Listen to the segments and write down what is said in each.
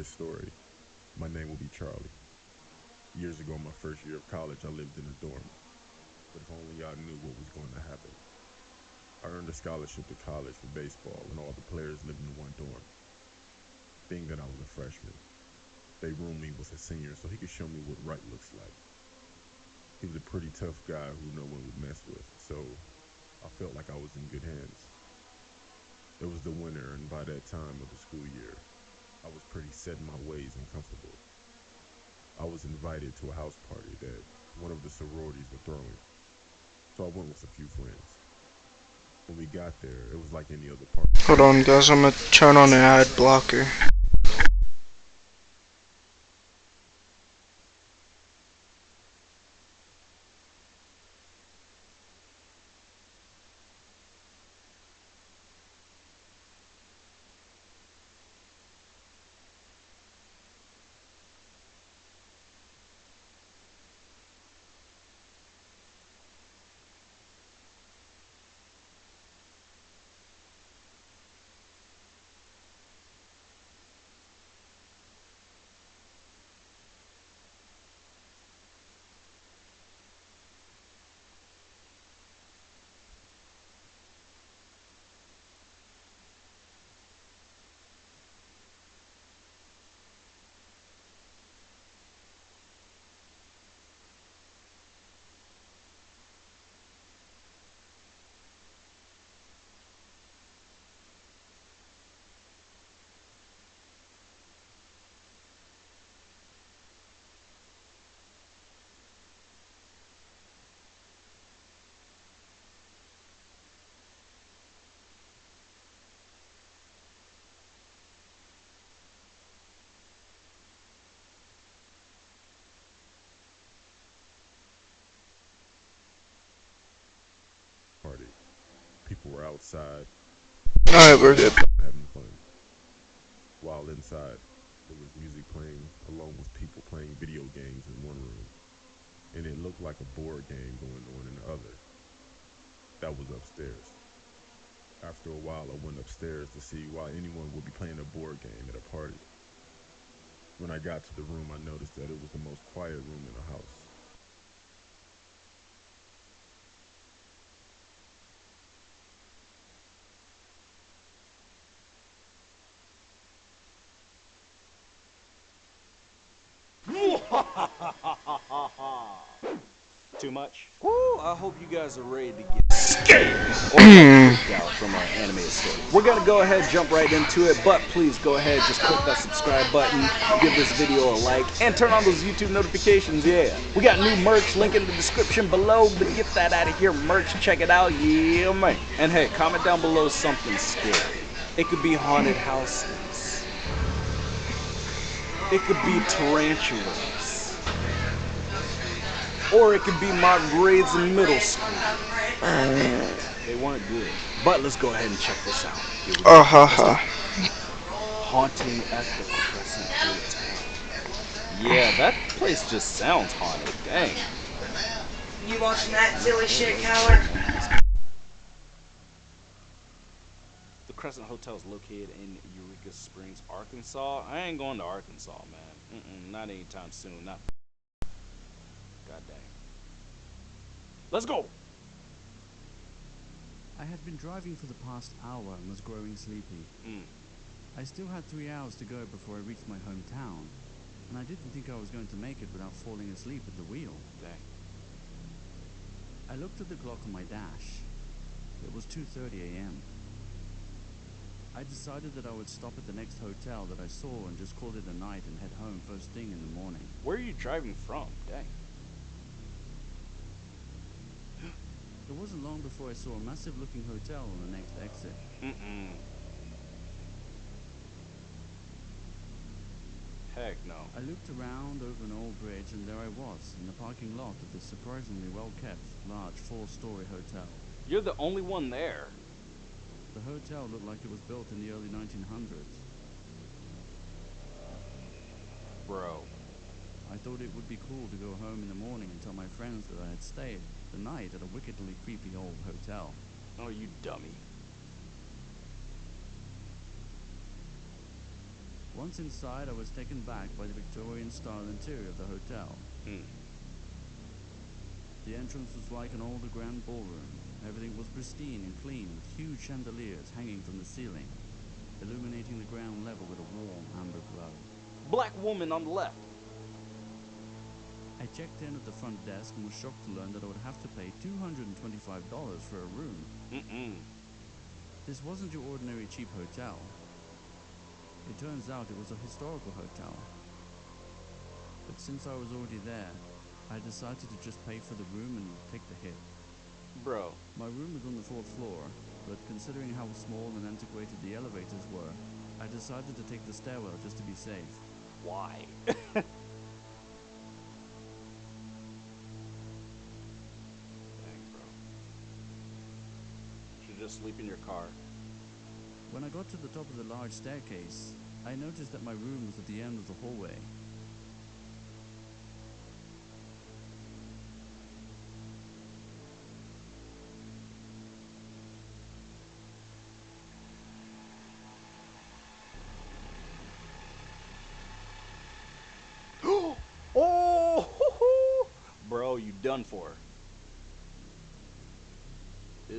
his story, my name will be Charlie. Years ago, my first year of college, I lived in a dorm. But if only I knew what was going to happen. I earned a scholarship to college for baseball, and all the players lived in one dorm. Being that I was a freshman, they roomed me with a senior so he could show me what right looks like. He was a pretty tough guy who no one would mess with, so I felt like I was in good hands. It was the winter, and by that time of the school year, I was pretty set in my ways and comfortable. I was invited to a house party that one of the sororities were throwing, so I went with a few friends. When we got there, it was like any other party. Hold on, guys, I'm gonna turn on the ad blocker. People were outside Alright, we're good. having fun, while inside there was music playing along with people playing video games in one room, and it looked like a board game going on in the other. That was upstairs. After a while, I went upstairs to see why anyone would be playing a board game at a party. When I got to the room, I noticed that it was the most quiet room in the house. Too much? Woo! I hope you guys are ready to get scared or freaked out from our animated story. We're gonna go ahead and jump right into it, but please go ahead, just click that subscribe button, give this video a like, and turn on those YouTube notifications, yeah. We got new merch, link in the description below, but get that out of here, merch, check it out, yeah man. And hey, comment down below something scary. It could be haunted houses. It could be tarantulas. Or it could be my grades in middle school. They weren't good. But let's go ahead and check this out. Here we go. Haunting at the Crescent Hotel. Yeah, that place just sounds haunted. Dang. You watching that silly shit, coward? The Crescent Hotel is located in Eureka Springs, Arkansas. I ain't going to Arkansas, man. Not anytime soon. Not. God dang. Let's go! I had been driving for the past hour and was growing sleepy. I still had 3 hours to go before I reached my hometown, and I didn't think I was going to make it without falling asleep at the wheel. Dang. I looked at the clock on my dash. It was 2:30 a.m. I decided that I would stop at the next hotel that I saw and just call it a night and head home first thing in the morning. Where are you driving from? Dang. It wasn't long before I saw a massive looking hotel on the next exit. Heck no. I looked around over an old bridge and there I was, in the parking lot of this surprisingly well-kept, large 4-story hotel. You're the only one there. The hotel looked like it was built in the early 1900s. Bro. I thought it would be cool to go home in the morning and tell my friends that I had stayed the night at a wickedly creepy old hotel. Oh, you dummy. Once inside, I was taken back by the Victorian-style interior of the hotel. The entrance was like an older grand ballroom. Everything was pristine and clean, with huge chandeliers hanging from the ceiling, illuminating the ground level with a warm amber glow. Black woman on the left. I checked in at the front desk and was shocked to learn that I would have to pay $225 for a room. This wasn't your ordinary cheap hotel. It turns out it was a historical hotel. But since I was already there, I decided to just pay for the room and take the hit. Bro. My room was on the 4th floor, but considering how small and antiquated the elevators were, I decided to take the stairwell just to be safe. Why? Dang, bro. You should just sleep in your car. When I got to the top of the large staircase, I noticed that my room was at the end of the hallway. Oh! Bro, you done for. Ugh.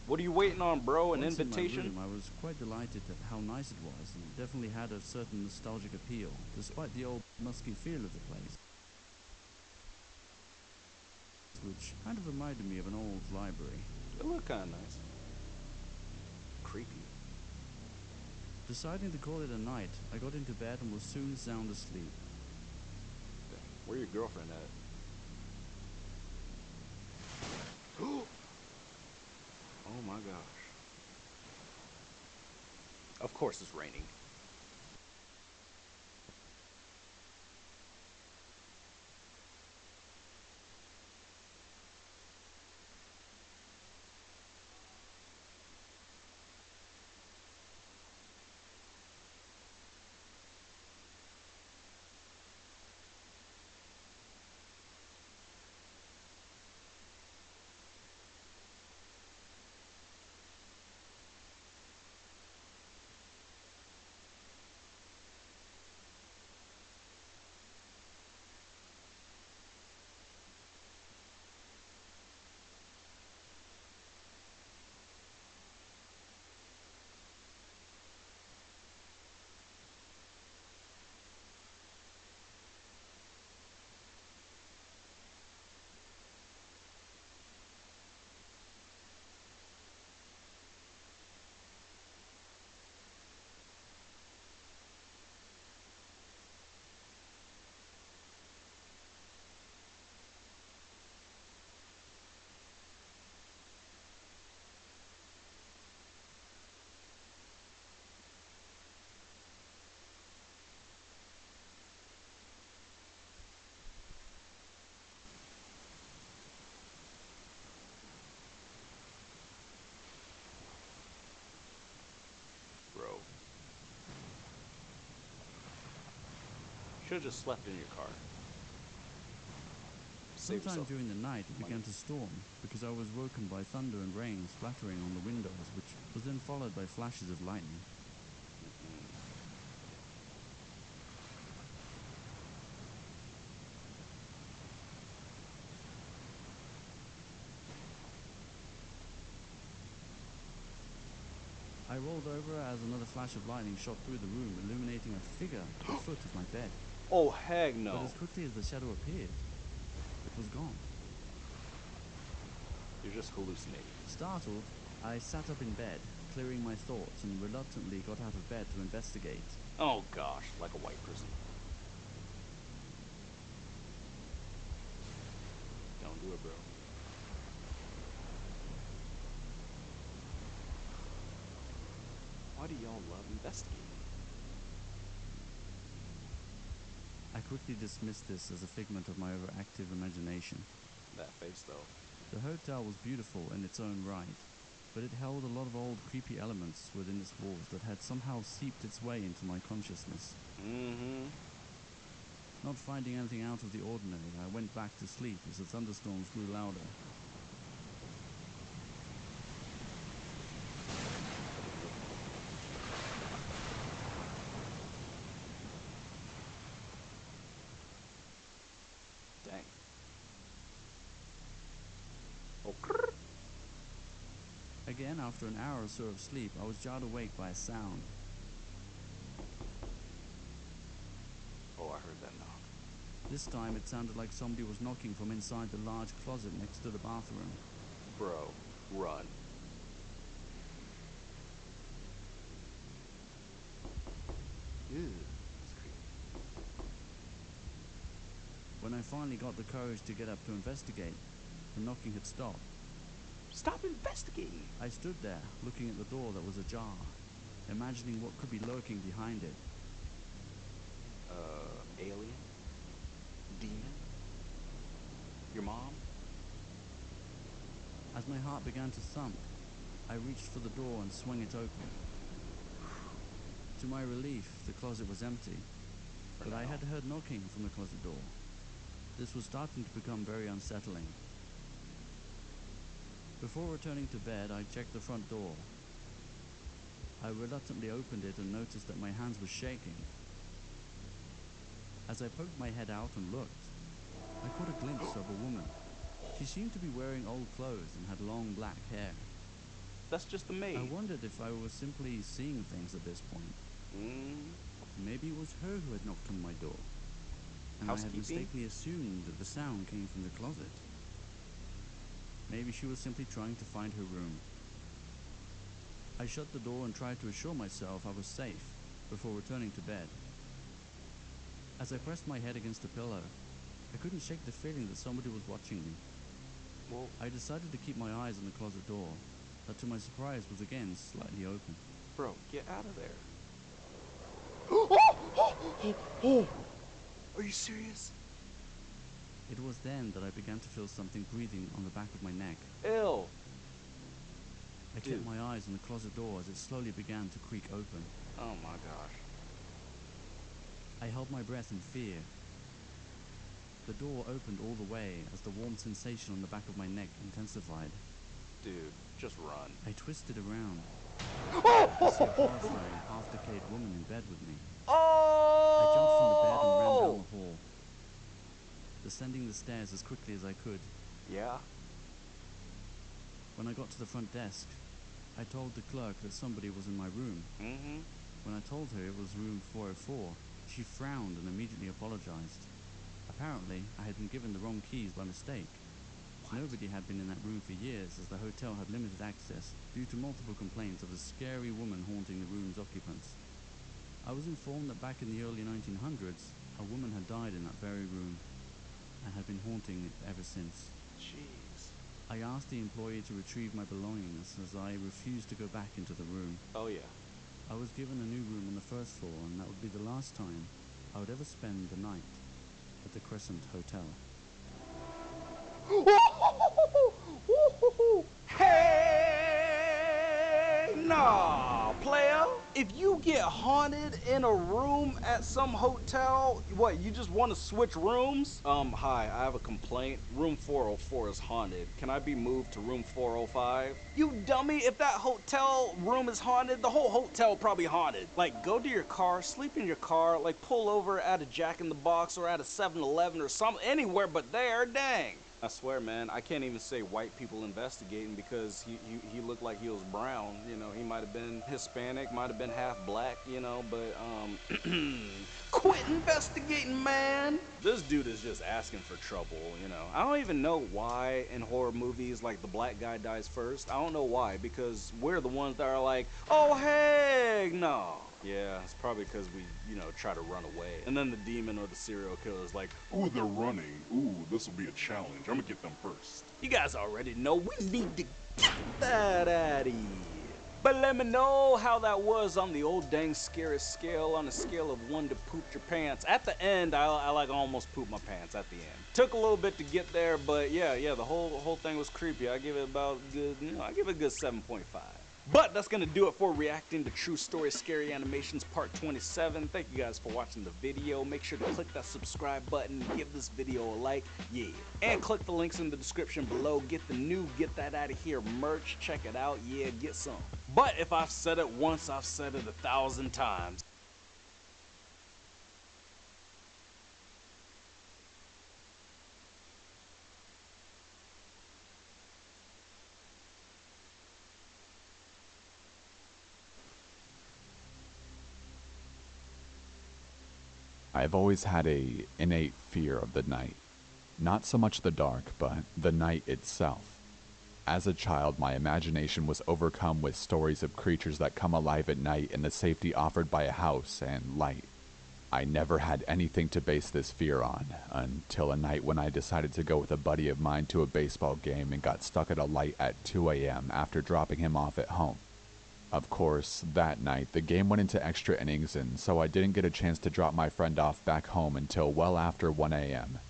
What are you waiting on, bro? An Once invitation? in my room, I was quite delighted at how nice it was, and it definitely had a certain nostalgic appeal, despite the old musky feel of the place, which kind of reminded me of an old library. It looked kind of nice. Creepy. Deciding to call it a night, I got into bed and was soon sound asleep. Where your girlfriend at? Oh my gosh. Of course it's raining. Bro. Should've just slept in your car. Save Sometime yourself. during the night, it began to storm, because I was woken by thunder and rain splattering on the windows, which was then followed by flashes of lightning. I rolled over as another flash of lightning shot through the room, illuminating a figure at the foot of my bed. Oh, heck But no. as quickly as the shadow appeared, it was gone. You're just hallucinating. Startled, I sat up in bed, clearing my thoughts, and reluctantly got out of bed to investigate. Oh gosh, like a white person. Don't do it, bro. Why do y'all love investigating? I quickly dismissed this as a figment of my overactive imagination. That face, though. The hotel was beautiful in its own right, but it held a lot of old creepy elements within its walls that had somehow seeped its way into my consciousness. Mm-hmm. Not finding anything out of the ordinary, I went back to sleep as the thunderstorms grew louder. Dang. Again, after an hour or so of sleep, I was jarred awake by a sound. Oh, I heard that knock. This time it sounded like somebody was knocking from inside the large closet next to the bathroom. Bro, run. Ew, that's creepy. When I finally got the courage to get up to investigate, the knocking had stopped. Stop investigating. I stood there, looking at the door that was ajar, imagining what could be lurking behind it. Alien? Demon? Your mom? As my heart began to thump, I reached for the door and swung it open. To my relief, the closet was empty, but I had heard knocking from the closet door. This was starting to become very unsettling. Before returning to bed, I checked the front door. I reluctantly opened it and noticed that my hands were shaking. As I poked my head out and looked, I caught a glimpse of a woman. She seemed to be wearing old clothes and had long black hair. That's just the maid. I wondered if I was simply seeing things at this point. Maybe it was her who had knocked on my door, and I had Housekeeping? mistakenly assumed that the sound came from the closet. Maybe she was simply trying to find her room. I shut the door and tried to assure myself I was safe before returning to bed. As I pressed my head against the pillow, I couldn't shake the feeling that somebody was watching me. Well, I decided to keep my eyes on the closet door, that to my surprise was again slightly open. bro, get out of there. Are you serious? It was then that I began to feel something breathing on the back of my neck. Ew. I Dude. kept my eyes on the closet door as it slowly began to creak open. Oh my gosh. I held my breath in fear. The door opened all the way as the warm sensation on the back of my neck intensified. Dude, just run. I twisted around. I saw a horrifying, half-decayed woman in bed with me. I jumped from the bed and ran down the hall, descending the stairs as quickly as I could. Yeah? When I got to the front desk, I told the clerk that somebody was in my room. Mm-hmm. When I told her it was room 404, she frowned and immediately apologized. Apparently, I had been given the wrong keys by mistake. Nobody had been in that room for years, as the hotel had limited access due to multiple complaints of a scary woman haunting the room's occupants. I was informed that back in the early 1900s, a woman had died in that very room and had been haunting it ever since. Jeez. I asked the employee to retrieve my belongings as I refused to go back into the room. Oh yeah. I was given a new room on the first floor, and that would be the last time I would ever spend the night at the Crescent Hotel. Hey, nah, player. If you get haunted in a room at some hotel, what, you just want to switch rooms? Hi, I have a complaint. Room 404 is haunted. Can I be moved to room 405? You dummy, if that hotel room is haunted, the whole hotel probably haunted. Like, go to your car, sleep in your car, like pull over at a Jack in the Box or at a 7-Eleven or something, anywhere but there, dang. I swear, man, I can't even say white people investigating because he looked like he was brown. You know, he might have been Hispanic, might have been half black, you know, but, quit investigating, man. This dude is just asking for trouble, you know. I don't even know why in horror movies, like, the black guy dies first. I don't know why, because we're the ones that are like, oh, heck no. Yeah, it's probably because we, you know, try to run away. And then the demon or the serial killer is like, Ooh, they're running. Ooh, this will be a challenge. I'm gonna get them first. you guys already know we need to get that out of here. But let me know how that was on the old dang scary scale, on a scale of 1 to poop your pants. At the end, I like almost pooped my pants at the end. Took a little bit to get there, but yeah, the whole thing was creepy. I give it about good, you know, I give it a good 7.5. But that's going to do it for reacting to True Story Scary Animations Part 27. Thank you guys for watching the video. Make sure to click that subscribe button, give this video a like, yeah. And click the links in the description below. Get the new Get That Out of Here merch. Check it out, yeah, get some. But if I've said it once, I've said it 1,000 times. I've always had a innate fear of the night. Not so much the dark, but the night itself. As a child, my imagination was overcome with stories of creatures that come alive at night and the safety offered by a house and light. I never had anything to base this fear on, until a night when I decided to go with a buddy of mine to a baseball game and got stuck at a light at 2 a.m. after dropping him off at home. Of course, that night, the game went into extra innings, and so I didn't get a chance to drop my friend off back home until well after 1 a.m.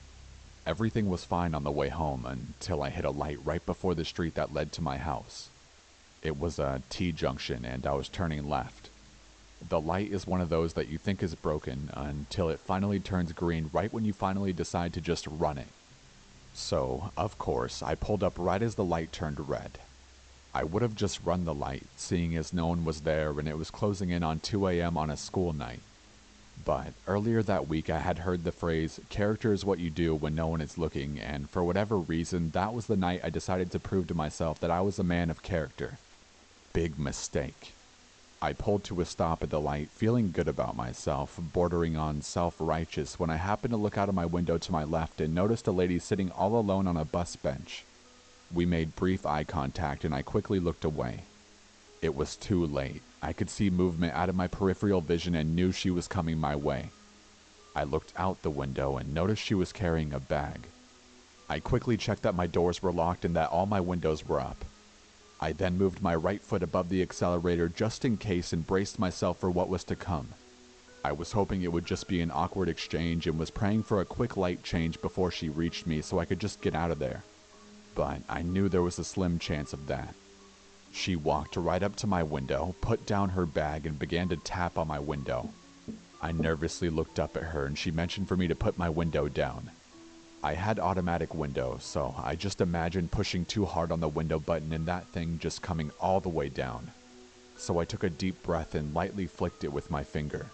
Everything was fine on the way home until I hit a light right before the street that led to my house. It was a T-junction, and I was turning left. The light is one of those that you think is broken until it finally turns green right when you finally decide to just run it. So, of course, I pulled up right as the light turned red. I would have just run the light, seeing as no one was there and it was closing in on 2 a.m. on a school night. But earlier that week I had heard the phrase, "Character is what you do when no one is looking," and for whatever reason, that was the night I decided to prove to myself that I was a man of character. Big mistake. I pulled to a stop at the light, feeling good about myself, bordering on self-righteous, when I happened to look out of my window to my left and noticed a lady sitting all alone on a bus bench. We made brief eye contact and I quickly looked away. It was too late. I could see movement out of my peripheral vision and knew she was coming my way. I looked out the window and noticed she was carrying a bag. I quickly checked that my doors were locked and that all my windows were up. I then moved my right foot above the accelerator just in case and braced myself for what was to come. I was hoping it would just be an awkward exchange and was praying for a quick light change before she reached me so I could just get out of there. But I knew there was a slim chance of that. She walked right up to my window, put down her bag, and began to tap on my window. I nervously looked up at her and she mentioned for me to put my window down. I had automatic windows, so I just imagined pushing too hard on the window button and that thing just coming all the way down. So I took a deep breath and lightly flicked it with my finger.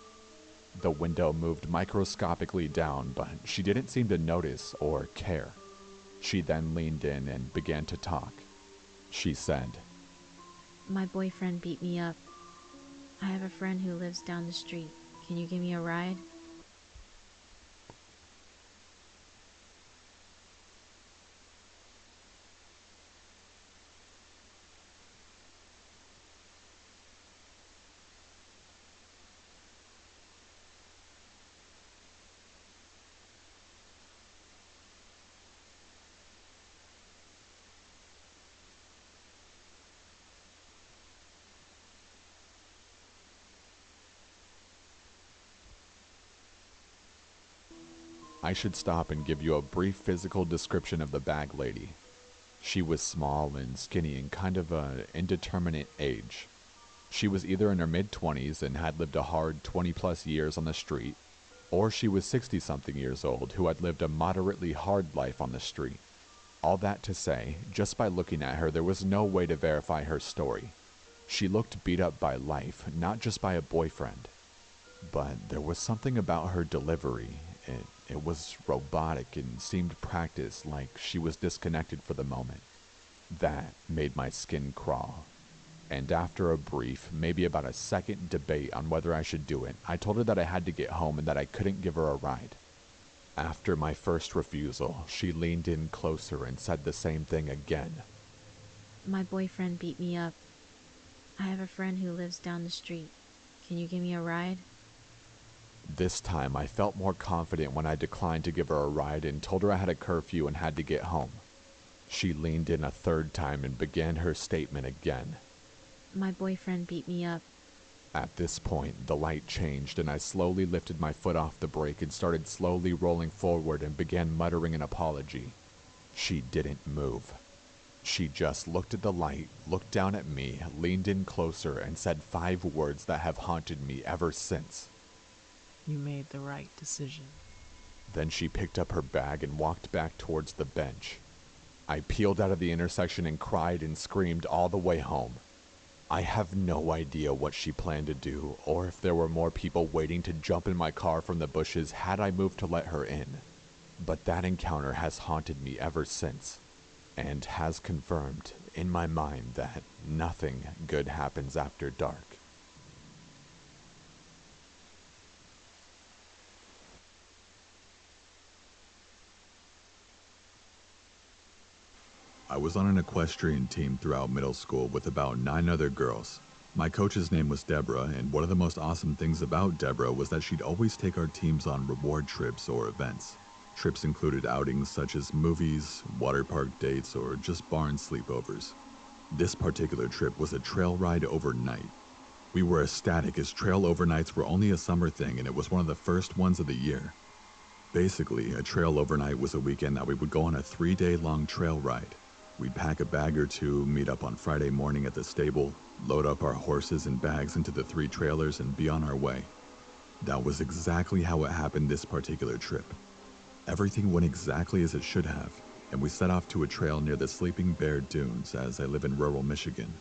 The window moved microscopically down, but she didn't seem to notice or care. She then leaned in and began to talk. She said, "My boyfriend beat me up. I have a friend who lives down the street. Can you give me a ride?" I should stop and give you a brief physical description of the bag lady. She was small and skinny and kind of an indeterminate age. She was either in her mid-20s and had lived a hard 20-plus years on the street, or she was 60-something years old who had lived a moderately hard life on the street. All that to say, just by looking at her, there was no way to verify her story. She looked beat up by life, not just by a boyfriend. But there was something about her delivery. It was robotic and seemed practiced, like she was disconnected for the moment. That made my skin crawl. And after a brief, maybe about a second debate on whether I should do it, I told her that I had to get home and that I couldn't give her a ride. After my first refusal, she leaned in closer and said the same thing again. "My boyfriend beat me up. I have a friend who lives down the street. Can you give me a ride?" This time, I felt more confident when I declined to give her a ride and told her I had a curfew and had to get home. She leaned in a third time and began her statement again. "My boyfriend beat me up." At this point, the light changed and I slowly lifted my foot off the brake and started slowly rolling forward and began muttering an apology. She didn't move. She just looked at the light, looked down at me, leaned in closer, and said 5 words that have haunted me ever since. You made the right decision. Then she picked up her bag and walked back towards the bench. I peeled out of the intersection and cried and screamed all the way home. I have no idea what she planned to do, or if there were more people waiting to jump in my car from the bushes had I moved to let her in. But that encounter has haunted me ever since, and has confirmed in my mind that nothing good happens after dark. I was on an equestrian team throughout middle school with about 9 other girls. My coach's name was Deborah, and one of the most awesome things about Deborah was that she'd always take our teams on reward trips or events. Trips included outings such as movies, water park dates, or just barn sleepovers. This particular trip was a trail ride overnight. We were ecstatic as trail overnights were only a summer thing, and it was one of the first ones of the year. Basically, a trail overnight was a weekend that we would go on a 3-day-long trail ride. We'd pack a bag or two, meet up on Friday morning at the stable, load up our horses and bags into the 3 trailers, and be on our way. That was exactly how it happened this particular trip. Everything went exactly as it should have, and we set off to a trail near the Sleeping Bear Dunes, as I live in rural Michigan.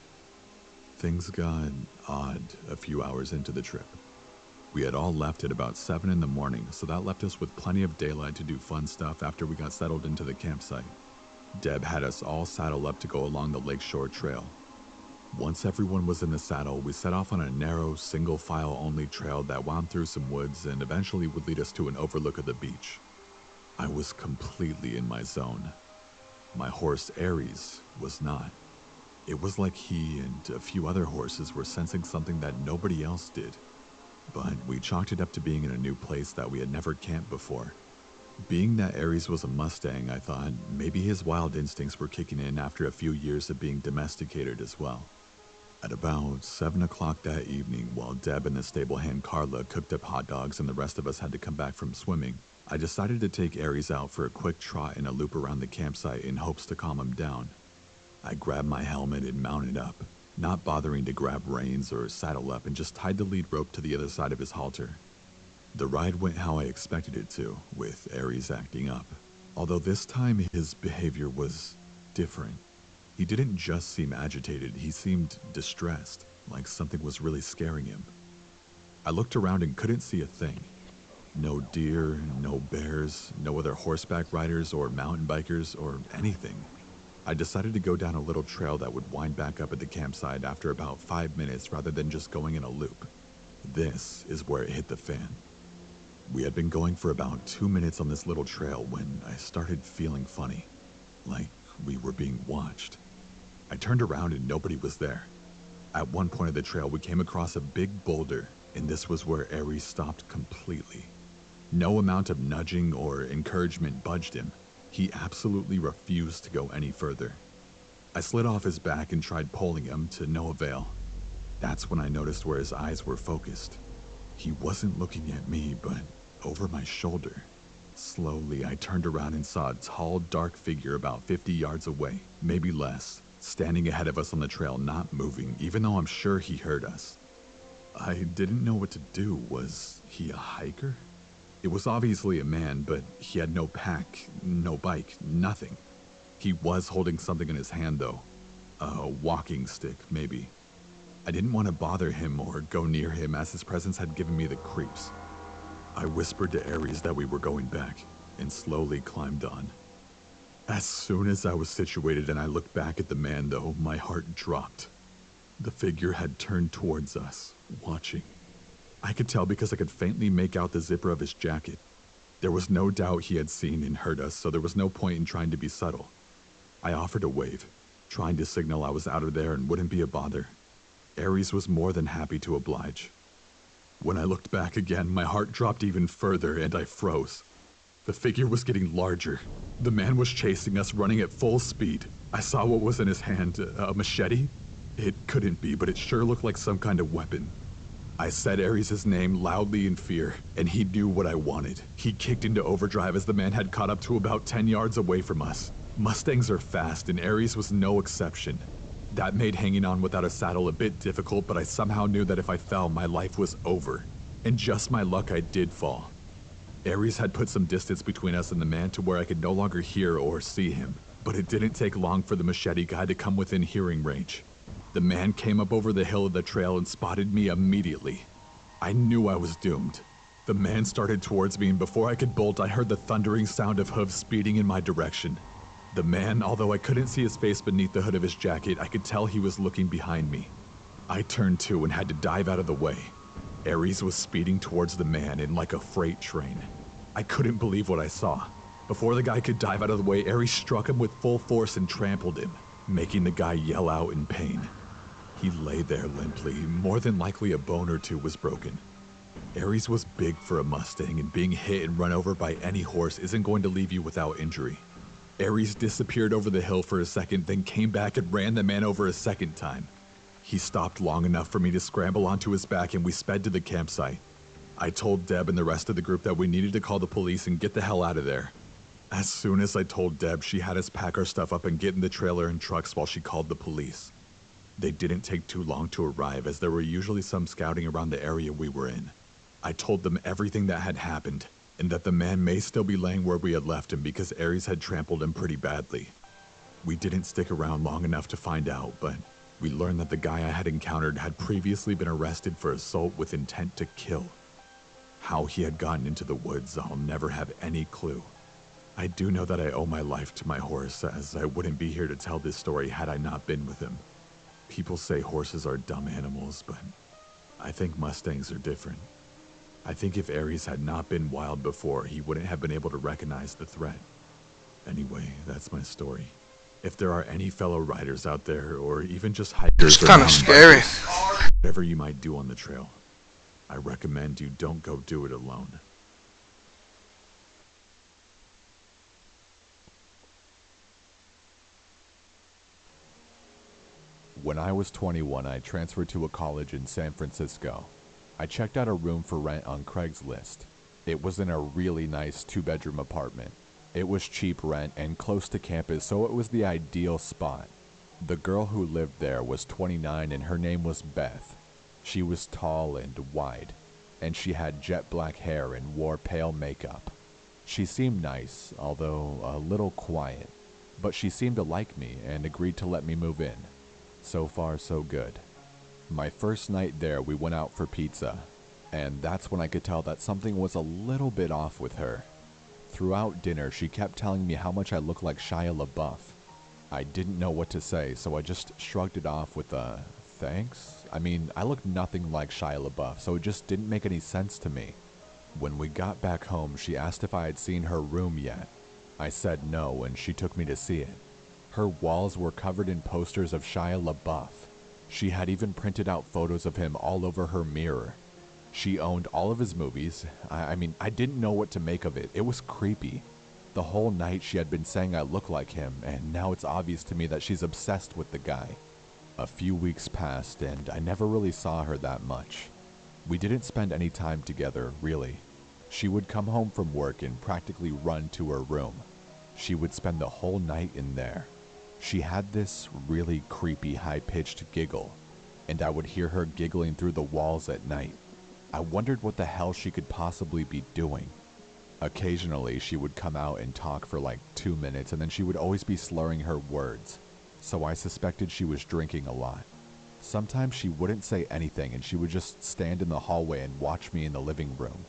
Things got odd a few hours into the trip. We had all left at about 7 in the morning, so that left us with plenty of daylight to do fun stuff after we got settled into the campsite. Deb had us all saddle up to go along the Lakeshore Trail. Once everyone was in the saddle, we set off on a narrow, single-file only trail that wound through some woods and eventually would lead us to an overlook of the beach. I was completely in my zone. My horse, Aries, was not. It was like he and a few other horses were sensing something that nobody else did. But we chalked it up to being in a new place that we had never camped before. Being that Aries was a Mustang, I thought maybe his wild instincts were kicking in after a few years of being domesticated as well. At about 7 o'clock that evening, while Deb and the stable hand Carla cooked up hot dogs and the rest of us had to come back from swimming, I decided to take Aries out for a quick trot and a loop around the campsite in hopes to calm him down. I grabbed my helmet and mounted up, not bothering to grab reins or saddle up, and just tied the lead rope to the other side of his halter. The ride went how I expected it to, with Aries acting up, although this time his behavior was different. He didn't just seem agitated, he seemed distressed, like something was really scaring him. I looked around and couldn't see a thing. No deer, no bears, no other horseback riders or mountain bikers or anything. I decided to go down a little trail that would wind back up at the campsite after about 5 minutes rather than just going in a loop. This is where it hit the fan. We had been going for about 2 minutes on this little trail when I started feeling funny, like we were being watched. I turned around and nobody was there. At one point of the trail, we came across a big boulder, and this was where Aries stopped completely. No amount of nudging or encouragement budged him. He absolutely refused to go any further. I slid off his back and tried pulling him to no avail. That's when I noticed where his eyes were focused. He wasn't looking at me, but over my shoulder. Slowly, I turned around and saw a tall, dark figure about 50 yards away, maybe less, standing ahead of us on the trail, not moving, even though I'm sure he heard us. I didn't know what to do. Was he a hiker? It was obviously a man, but he had no pack, no bike, nothing. He was holding something in his hand, though. A walking stick, maybe. I didn't want to bother him or go near him, as his presence had given me the creeps. I whispered to Aries that we were going back, and slowly climbed on. As soon as I was situated and I looked back at the man, though, my heart dropped. The figure had turned towards us, watching. I could tell because I could faintly make out the zipper of his jacket. There was no doubt he had seen and heard us, so there was no point in trying to be subtle. I offered a wave, trying to signal I was out of there and wouldn't be a bother. Aries was more than happy to oblige. When I looked back again, my heart dropped even further and I froze. The figure was getting larger. The man was chasing us, running at full speed. I saw what was in his hand, a machete? It couldn't be, but it sure looked like some kind of weapon. I said Aries' name loudly in fear, and he knew what I wanted. He kicked into overdrive as the man had caught up to about 10 yards away from us. Mustangs are fast, and Aries was no exception. That made hanging on without a saddle a bit difficult, but I somehow knew that if I fell, my life was over. And just my luck, I did fall. Aries had put some distance between us and the man to where I could no longer hear or see him, but it didn't take long for the machete guy to come within hearing range. The man came up over the hill of the trail and spotted me immediately. I knew I was doomed. The man started towards me, and before I could bolt, I heard the thundering sound of hooves speeding in my direction. The man, although I couldn't see his face beneath the hood of his jacket, I could tell he was looking behind me. I turned to and had to dive out of the way. Aries was speeding towards the man in like a freight train. I couldn't believe what I saw. Before the guy could dive out of the way, Aries struck him with full force and trampled him, making the guy yell out in pain. He lay there limply. More than likely a bone or two was broken. Aries was big for a Mustang, and being hit and run over by any horse isn't going to leave you without injury. Aries disappeared over the hill for a second, then came back and ran the man over a second time. He stopped long enough for me to scramble onto his back, and we sped to the campsite. I told Deb and the rest of the group that we needed to call the police and get the hell out of there. As soon as I told Deb, she had us pack our stuff up and get in the trailer and trucks while she called the police. They didn't take too long to arrive, as there were usually some scouting around the area we were in. I told them everything that had happened, and that the man may still be laying where we had left him because Aries had trampled him pretty badly. We didn't stick around long enough to find out, but we learned that the guy I had encountered had previously been arrested for assault with intent to kill. How he had gotten into the woods, I'll never have any clue. I do know that I owe my life to my horse, as I wouldn't be here to tell this story had I not been with him. People say horses are dumb animals, but I think Mustangs are different. I think if Aries had not been wild before, he wouldn't have been able to recognize the threat. Anyway, that's my story. If there are any fellow riders out there, or even just hikers, it's kind of scary. Whatever you might do on the trail, I recommend you don't go do it alone. When I was 21, I transferred to a college in San Francisco. I checked out a room for rent on Craigslist. It was in a really nice 2-bedroom apartment. It was cheap rent and close to campus, so it was the ideal spot. The girl who lived there was 29 and her name was Beth. She was tall and wide, and she had jet black hair and wore pale makeup. She seemed nice, although a little quiet, but she seemed to like me and agreed to let me move in. So far, so good. My first night there, we went out for pizza, and that's when I could tell that something was a little bit off with her. Throughout dinner, she kept telling me how much I looked like Shia LaBeouf. I didn't know what to say, so I just shrugged it off with a thanks. I mean, I looked nothing like Shia LaBeouf, so it just didn't make any sense to me. When we got back home, she asked if I had seen her room yet. I said no, and she took me to see it. Her walls were covered in posters of Shia LaBeouf. She had even printed out photos of him all over her mirror. She owned all of his movies. I mean, I didn't know what to make of it. It was creepy. The whole night she had been saying I look like him, and now it's obvious to me that she's obsessed with the guy. A few weeks passed, and I never really saw her that much. We didn't spend any time together, really. She would come home from work and practically run to her room. She would spend the whole night in there. She had this really creepy high-pitched giggle, and I would hear her giggling through the walls at night. I wondered what the hell she could possibly be doing. Occasionally, she would come out and talk for like 2 minutes, and then she would always be slurring her words, so I suspected she was drinking a lot. Sometimes she wouldn't say anything, and she would just stand in the hallway and watch me in the living room.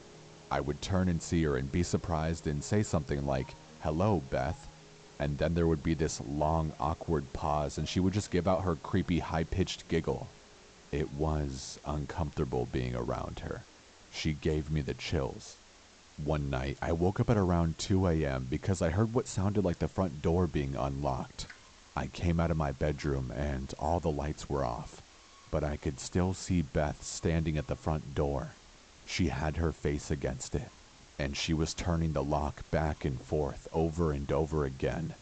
I would turn and see her and be surprised and say something like, "Hello, Beth." And then there would be this long, awkward pause, and she would just give out her creepy, high-pitched giggle. It was uncomfortable being around her. She gave me the chills. One night, I woke up at around 2 a.m. because I heard what sounded like the front door being unlocked. I came out of my bedroom, and all the lights were off, but I could still see Beth standing at the front door. She had her face against it, and she was turning the lock back and forth over and over again,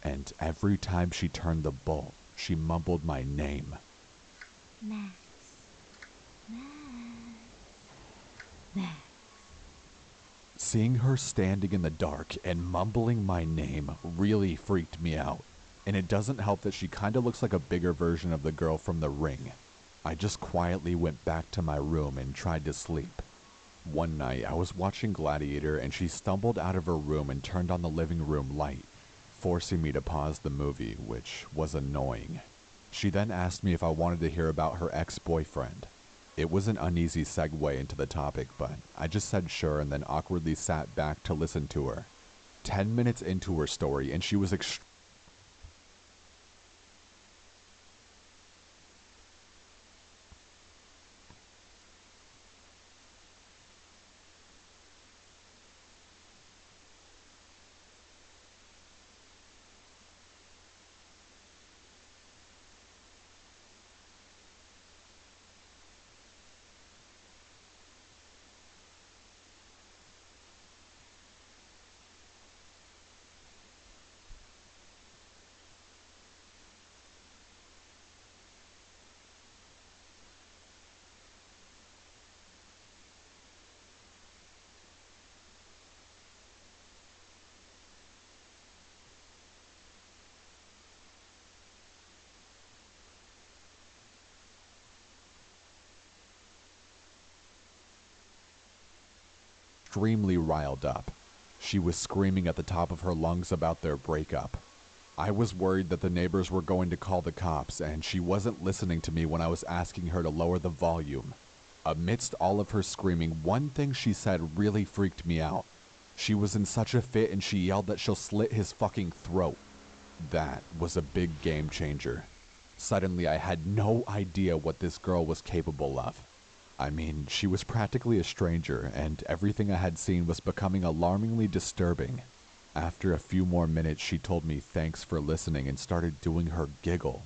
and every time she turned the bolt, she mumbled my name. Max. Max. Max. Seeing her standing in the dark and mumbling my name really freaked me out. And it doesn't help that she kinda looks like a bigger version of the girl from The Ring. I just quietly went back to my room and tried to sleep. One night, I was watching Gladiator and she stumbled out of her room and turned on the living room light, forcing me to pause the movie, which was annoying. She then asked me if I wanted to hear about her ex-boyfriend. It was an uneasy segue into the topic, but I just said sure and then awkwardly sat back to listen to her. 10 minutes into her story and she was extremely riled up. She was screaming at the top of her lungs about their breakup. I was worried that the neighbors were going to call the cops, and she wasn't listening to me when I was asking her to lower the volume. Amidst all of her screaming, one thing she said really freaked me out. She was in such a fit and she yelled that she'll slit his fucking throat. That was a big game changer. Suddenly, I had no idea what this girl was capable of. I mean, she was practically a stranger, and everything I had seen was becoming alarmingly disturbing. After a few more minutes, she told me thanks for listening and started doing her giggle.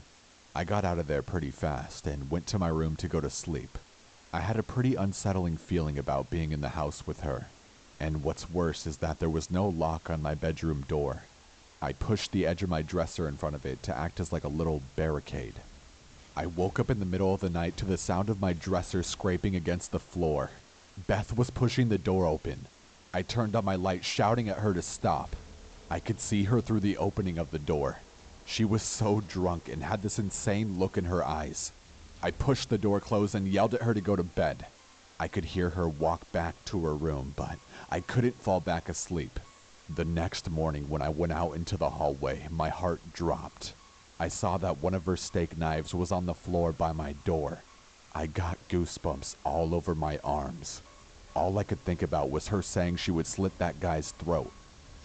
I got out of there pretty fast and went to my room to go to sleep. I had a pretty unsettling feeling about being in the house with her. And what's worse is that there was no lock on my bedroom door. I pushed the edge of my dresser in front of it to act as like a little barricade. I woke up in the middle of the night to the sound of my dresser scraping against the floor. Beth was pushing the door open. I turned on my light, shouting at her to stop. I could see her through the opening of the door. She was so drunk and had this insane look in her eyes. I pushed the door closed and yelled at her to go to bed. I could hear her walk back to her room, but I couldn't fall back asleep. The next morning when I went out into the hallway, my heart dropped. I saw that one of her steak knives was on the floor by my door. I got goosebumps all over my arms. All I could think about was her saying she would slit that guy's throat.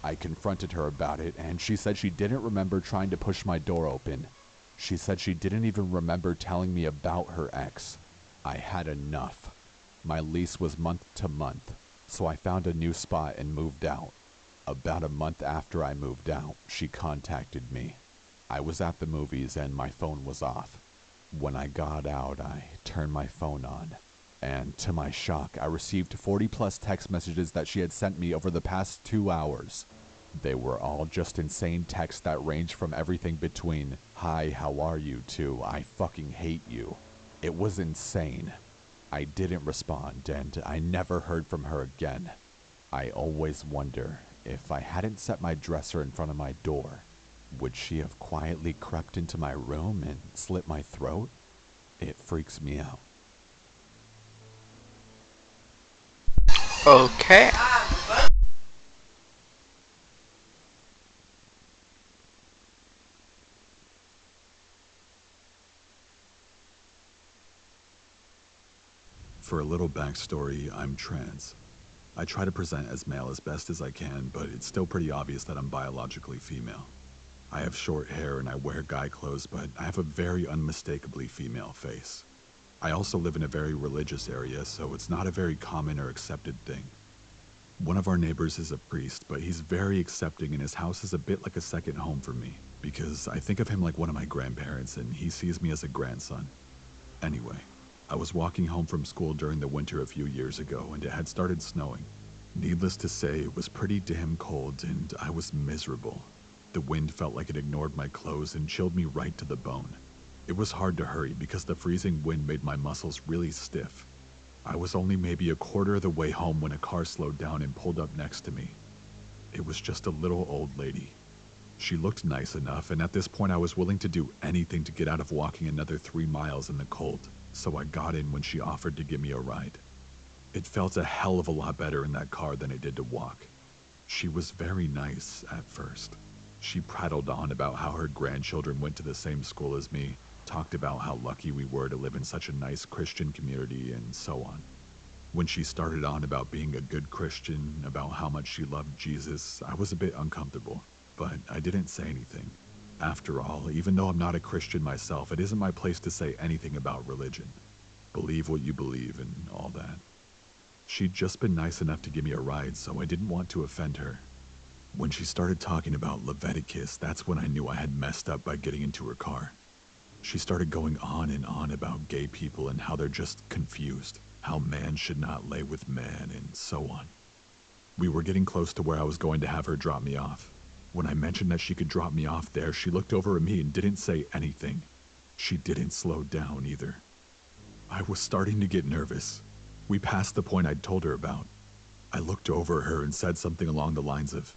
I confronted her about it, and she said she didn't remember trying to push my door open. She said she didn't even remember telling me about her ex. I had enough. My lease was month to month, so I found a new spot and moved out. About a month after I moved out, she contacted me. I was at the movies and my phone was off. When I got out, I turned my phone on. And to my shock, I received 40 plus text messages that she had sent me over the past 2 hours. They were all just insane texts that ranged from everything between, "Hi, how are you?" to, "I fucking hate you." It was insane. I didn't respond, and I never heard from her again. I always wonder, if I hadn't set my dresser in front of my door, would she have quietly crept into my room and slit my throat? It freaks me out. Okay. For a little backstory, I'm trans. I try to present as male as best as I can, but it's still pretty obvious that I'm biologically female. I have short hair and I wear guy clothes, but I have a very unmistakably female face. I also live in a very religious area, so it's not a very common or accepted thing. One of our neighbors is a priest, but he's very accepting and his house is a bit like a second home for me, because I think of him like one of my grandparents and he sees me as a grandson. Anyway, I was walking home from school during the winter a few years ago and it had started snowing. Needless to say, it was pretty damn cold and I was miserable. The wind felt like it ignored my clothes and chilled me right to the bone. It was hard to hurry because the freezing wind made my muscles really stiff. I was only maybe a quarter of the way home when a car slowed down and pulled up next to me. It was just a little old lady. She looked nice enough, and at this point I was willing to do anything to get out of walking another 3 miles in the cold, so I got in when she offered to give me a ride. It felt a hell of a lot better in that car than it did to walk. She was very nice at first. She prattled on about how her grandchildren went to the same school as me, talked about how lucky we were to live in such a nice Christian community, and so on. When she started on about being a good Christian, about how much she loved Jesus, I was a bit uncomfortable, but I didn't say anything. After all, even though I'm not a Christian myself, it isn't my place to say anything about religion. Believe what you believe and all that. She'd just been nice enough to give me a ride, so I didn't want to offend her. When she started talking about Leviticus, that's when I knew I had messed up by getting into her car. She started going on and on about gay people and how they're just confused, how man should not lay with man, and so on. We were getting close to where I was going to have her drop me off. When I mentioned that she could drop me off there, she looked over at me and didn't say anything. She didn't slow down either. I was starting to get nervous. We passed the point I'd told her about. I looked over at her and said something along the lines of,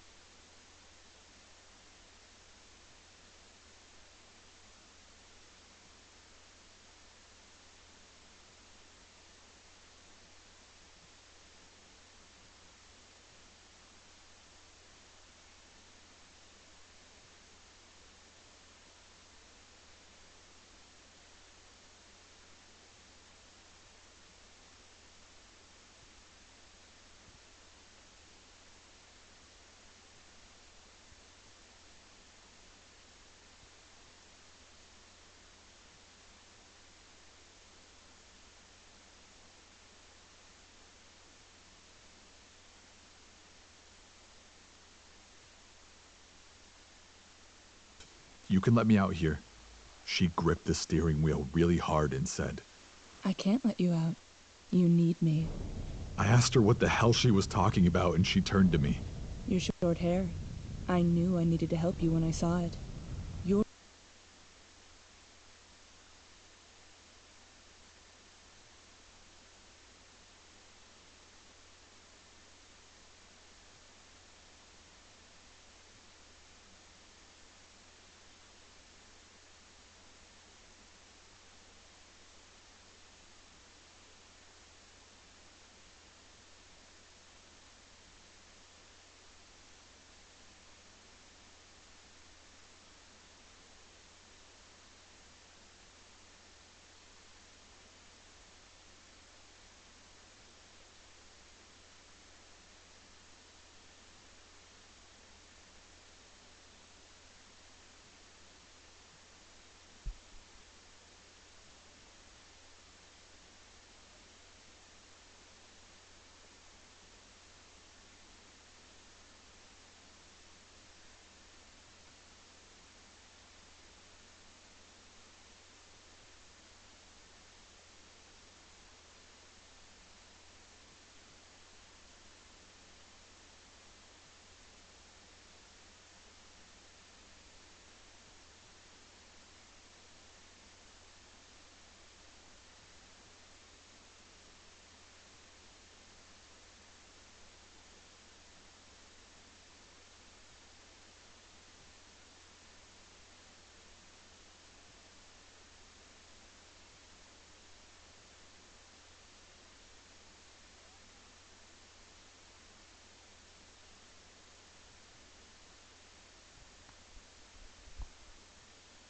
"You can let me out here." She gripped the steering wheel really hard and said, "I can't let you out. You need me." I asked her what the hell she was talking about, and she turned to me. Your short hair. I knew I needed to help you when I saw it. Your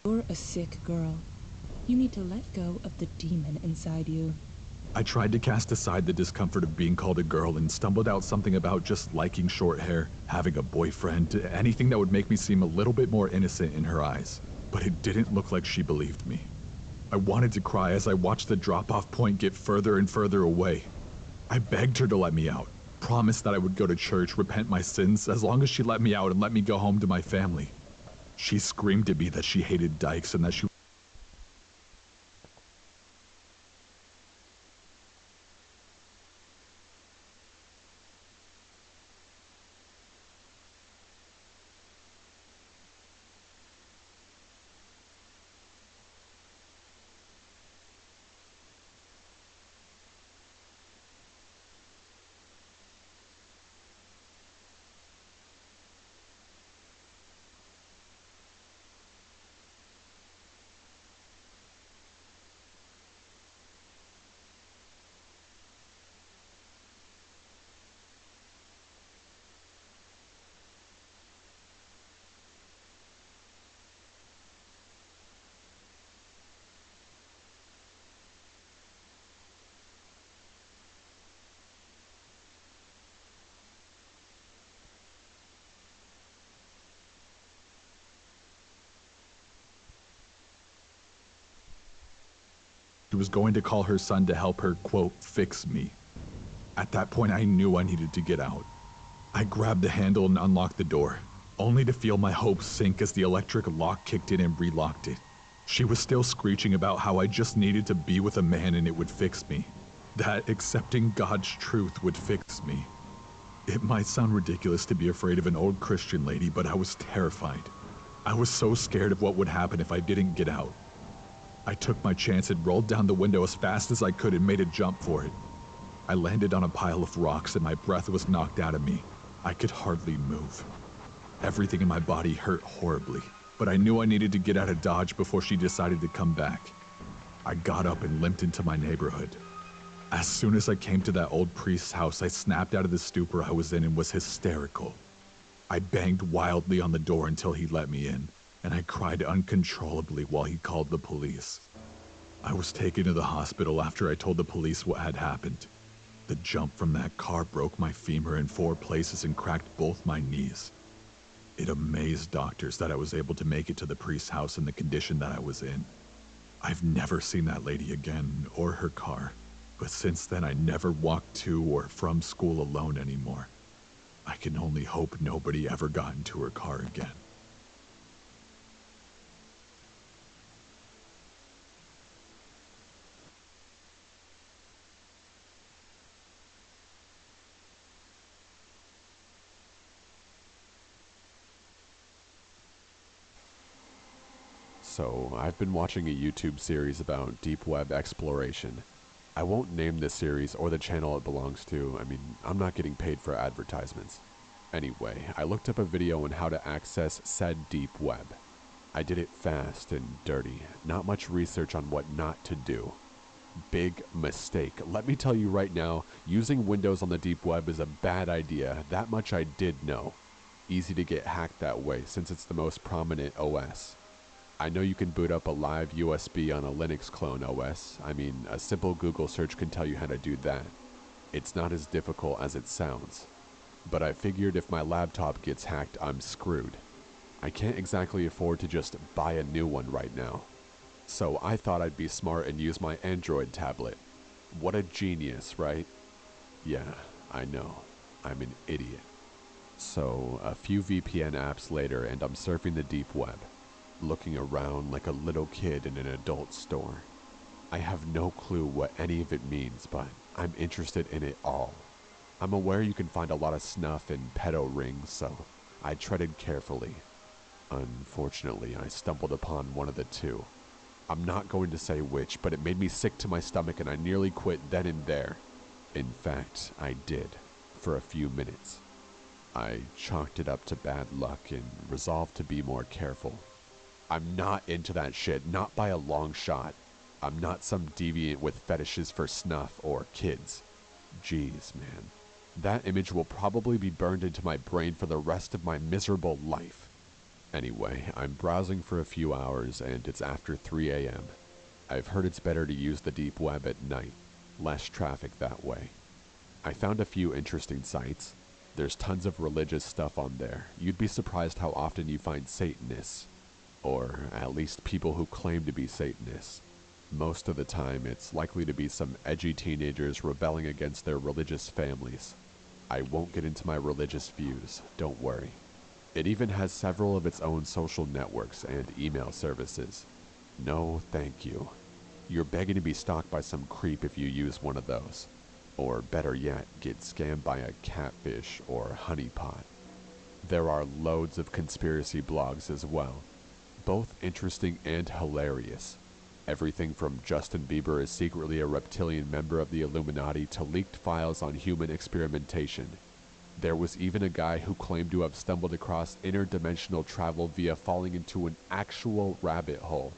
You're a sick girl. You need to let go of the demon inside you. I tried to cast aside the discomfort of being called a girl and stumbled out something about just liking short hair, having a boyfriend, anything that would make me seem a little bit more innocent in her eyes. But it didn't look like she believed me. I wanted to cry as I watched the drop-off point get further and further away. I begged her to let me out, promised that I would go to church, repent my sins, as long as she let me out and let me go home to my family. She screamed at me that she hated dykes and that she She was going to call her son to help her, quote, fix me. At that point, I knew I needed to get out. I grabbed the handle and unlocked the door, only to feel my hopes sink as the electric lock kicked in and relocked it. She was still screeching about how I just needed to be with a man and it would fix me. That accepting God's truth would fix me. It might sound ridiculous to be afraid of an old Christian lady, but I was terrified. I was so scared of what would happen if I didn't get out. I took my chance and rolled down the window as fast as I could and made a jump for it. I landed on a pile of rocks and my breath was knocked out of me. I could hardly move. Everything in my body hurt horribly, but I knew I needed to get out of Dodge before she decided to come back. I got up and limped into my neighborhood. As soon as I came to that old priest's house, I snapped out of the stupor I was in and was hysterical. I banged wildly on the door until he let me in, and I cried uncontrollably while he called the police. I was taken to the hospital after I told the police what had happened. The jump from that car broke my femur in 4 places and cracked both my knees. It amazed doctors that I was able to make it to the priest's house in the condition that I was in. I've never seen that lady again, or her car, but since then I never walked to or from school alone anymore. I can only hope nobody ever got into her car again. So, I've been watching a YouTube series about deep web exploration. I won't name this series or the channel it belongs to. I mean, I'm not getting paid for advertisements. Anyway, I looked up a video on how to access said deep web. I did it fast and dirty, not much research on what not to do. Big mistake. Let me tell you right now, using Windows on the deep web is a bad idea. That much I did know. Easy to get hacked that way since it's the most prominent OS. I know you can boot up a live USB on a Linux clone OS. I mean, a simple Google search can tell you how to do that. It's not as difficult as it sounds. But I figured if my laptop gets hacked, I'm screwed. I can't exactly afford to just buy a new one right now. So I thought I'd be smart and use my Android tablet. What a genius, right? Yeah, I know. I'm an idiot. So, a few VPN apps later and I'm surfing the deep web, looking around like a little kid in an adult store. I have no clue what any of it means, but I'm interested in it all. I'm aware you can find a lot of snuff in pedo rings, so I treaded carefully. Unfortunately, I stumbled upon one of the two. I'm not going to say which, but it made me sick to my stomach and I nearly quit then and there. In fact, I did, for a few minutes. I chalked it up to bad luck and resolved to be more careful. I'm not into that shit, not by a long shot. I'm not some deviant with fetishes for snuff or kids. Jeez, man. That image will probably be burned into my brain for the rest of my miserable life. Anyway, I'm browsing for a few hours and it's after 3 a.m. I've heard it's better to use the deep web at night. Less traffic that way. I found a few interesting sites. There's tons of religious stuff on there. You'd be surprised how often you find Satanists. Or at least people who claim to be Satanists. Most of the time, it's likely to be some edgy teenagers rebelling against their religious families. I won't get into my religious views, don't worry. It even has several of its own social networks and email services. No, thank you. You're begging to be stalked by some creep if you use one of those. Or better yet, get scammed by a catfish or honeypot. There are loads of conspiracy blogs as well. Both interesting and hilarious. Everything from Justin Bieber is secretly a reptilian member of the Illuminati to leaked files on human experimentation. There was even a guy who claimed to have stumbled across interdimensional travel via falling into an actual rabbit hole.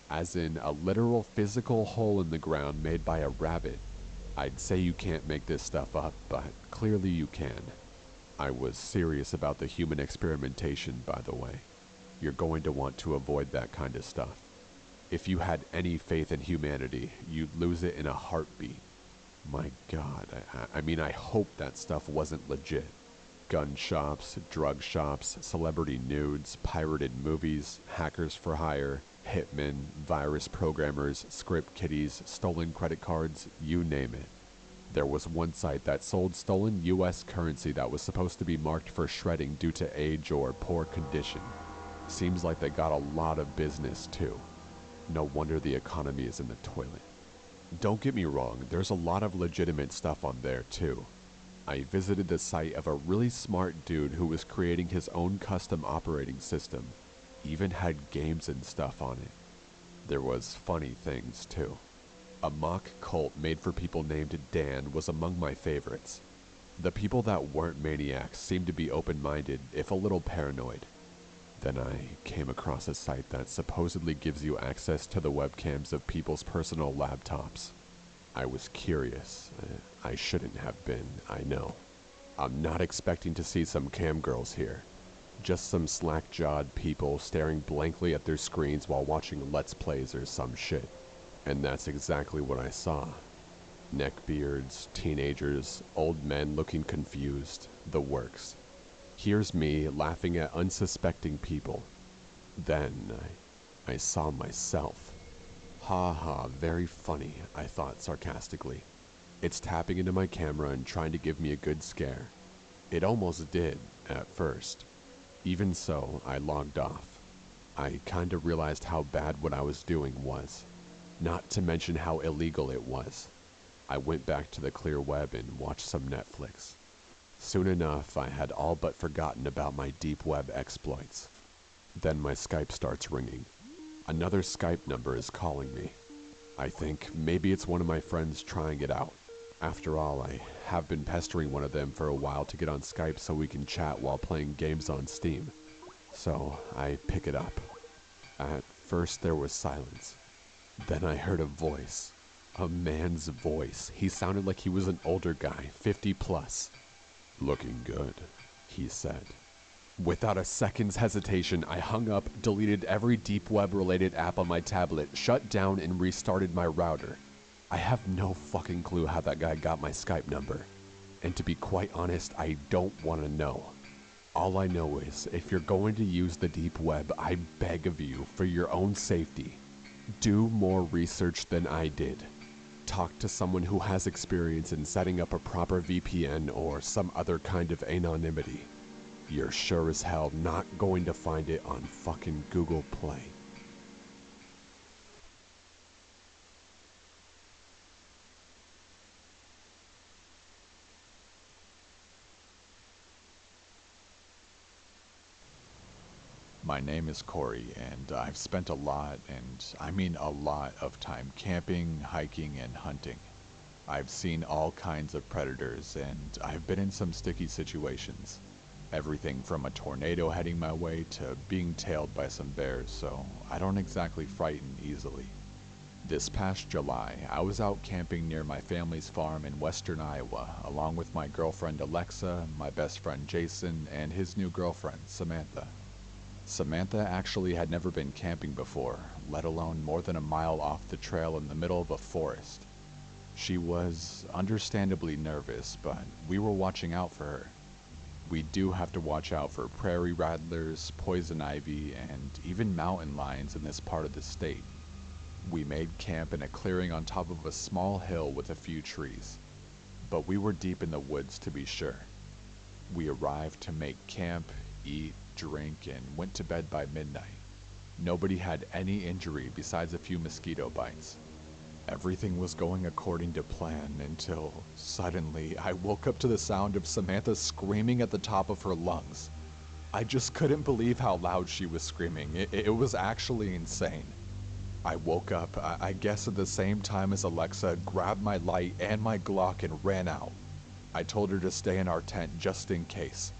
As in a literal physical hole in the ground made by a rabbit. I'd say you can't make this stuff up, but clearly you can. I was serious about the human experimentation, by the way. You're going to want to avoid that kind of stuff. If you had any faith in humanity, you'd lose it in a heartbeat. My God, I mean, I hope that stuff wasn't legit. Gun shops, drug shops, celebrity nudes, pirated movies, hackers for hire, Hitmen, virus programmers, script kiddies, stolen credit cards, you name it. There was one site that sold stolen US currency that was supposed to be marked for shredding due to age or poor condition. Seems like they got a lot of business too. No wonder the economy is in the toilet. Don't get me wrong, there's a lot of legitimate stuff on there too. I visited the site of a really smart dude who was creating his own custom operating system. Even had games and stuff on it. There was funny things too. A mock cult made for people named Dan was among my favorites. The people that weren't maniacs seemed to be open-minded, if a little paranoid. Then I came across a site that supposedly gives you access to the webcams of people's personal laptops. I was curious. I shouldn't have been, I know. I'm not expecting to see some cam girls here. Just some slack-jawed people staring blankly at their screens while watching Let's Plays or some shit. And that's exactly what I saw. Neckbeards, teenagers, old men looking confused, the works. Here's me laughing at unsuspecting people. Then I saw myself. Ha ha, very funny, I thought sarcastically. It's tapping into my camera and trying to give me a good scare. It almost did, at first. Even so, I logged off. I kinda realized how bad what I was doing was. Not to mention how illegal it was. I went back to the clear web and watched some Netflix. Soon enough, I had all but forgotten about my deep web exploits. Then my Skype starts ringing. Another Skype number is calling me. I think maybe it's one of my friends trying it out. After all, I have been pestering one of them for a while to get on Skype so we can chat while playing games on Steam. So I pick it up. At first there was silence. Then I heard a voice. A man's voice. He sounded like he was an older guy, 50 plus. "Looking good," he said. Without a second's hesitation, I hung up, deleted every deep web related app on my tablet, shut down and restarted my router. I have no fucking clue how that guy got my Skype number. And to be quite honest, I don't want to know. All I know is, if you're going to use the deep web, I beg of you, for your own safety, do more research than I did. Talk to someone who has experience in setting up a proper VPN or some other kind of anonymity. You're sure as hell not going to find it on fucking Google Play. My name is Corey, and I've spent a lot, and I mean a lot of time camping, hiking, and hunting. I've seen all kinds of predators, and I've been in some sticky situations. Everything from a tornado heading my way to being tailed by some bears, so I don't exactly frighten easily. This past July, I was out camping near my family's farm in western Iowa, along with my girlfriend Alexa, my best friend Jason, and his new girlfriend, Samantha. Samantha actually had never been camping before, let alone more than a mile off the trail in the middle of a forest. She was understandably nervous, but we were watching out for her. We do have to watch out for prairie rattlers, poison ivy, and even mountain lions in this part of the state. We made camp in a clearing on top of a small hill with a few trees, but we were deep in the woods to be sure. We arrived to make camp, eat, drink, and went to bed by midnight. Nobody had any injury besides a few mosquito bites. Everything was going according to plan until suddenly I woke up to the sound of Samantha screaming at the top of her lungs. I just couldn't believe how loud she was screaming. It was actually insane. I woke up, I guess at the same time as Alexa grabbed my light and my Glock and ran out. I told her to stay in our tent just in case.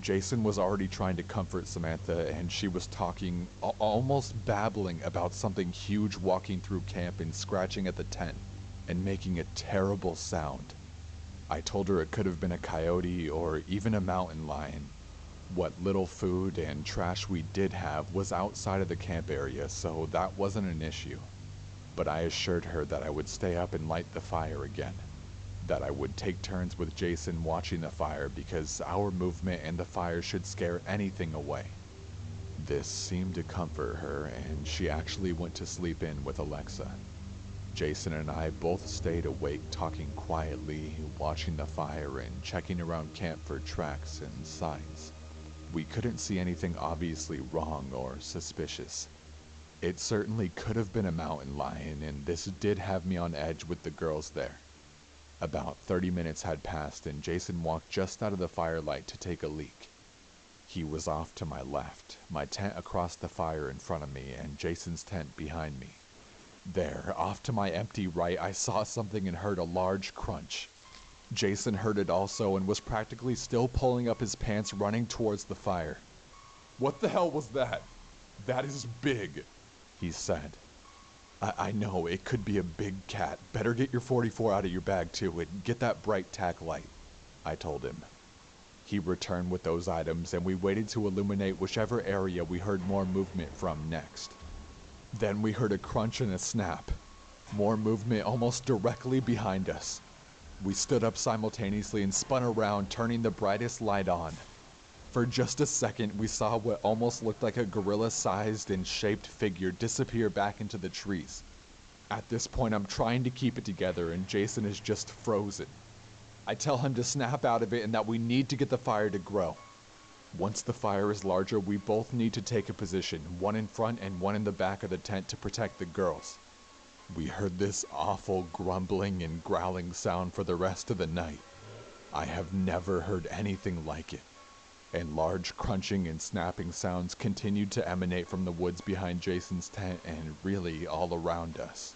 Jason was already trying to comfort Samantha, and she was talking, almost babbling about something huge walking through camp and scratching at the tent and making a terrible sound. I told her it could have been a coyote or even a mountain lion. What little food and trash we did have was outside of the camp area, so that wasn't an issue. But I assured her that I would stay up and light the fire again. That I would take turns with Jason watching the fire because our movement and the fire should scare anything away. This seemed to comfort her, and she actually went to sleep in with Alexa. Jason and I both stayed awake, talking quietly, watching the fire and checking around camp for tracks and signs. We couldn't see anything obviously wrong or suspicious. It certainly could have been a mountain lion, and this did have me on edge with the girls there. About 30 minutes had passed, and Jason walked just out of the firelight to take a leak. He was off to my left, my tent across the fire in front of me, and Jason's tent behind me. There, off to my empty right, I saw something and heard a large crunch. Jason heard it also and was practically still pulling up his pants, running towards the fire. "What the hell was that? That is big," he said. I know, it could be a big cat. Better get your 44 out of your bag too, and get that bright tack light, I told him. He returned with those items, and we waited to illuminate whichever area we heard more movement from next. Then we heard a crunch and a snap. More movement almost directly behind us. We stood up simultaneously and spun around, turning the brightest light on. For just a second, we saw what almost looked like a gorilla-sized and shaped figure disappear back into the trees. At this point, I'm trying to keep it together, and Jason is just frozen. I tell him to snap out of it and that we need to get the fire to grow. Once the fire is larger, we both need to take a position, one in front and one in the back of the tent to protect the girls. We heard this awful grumbling and growling sound for the rest of the night. I have never heard anything like it. And large crunching and snapping sounds continued to emanate from the woods behind Jason's tent and really all around us.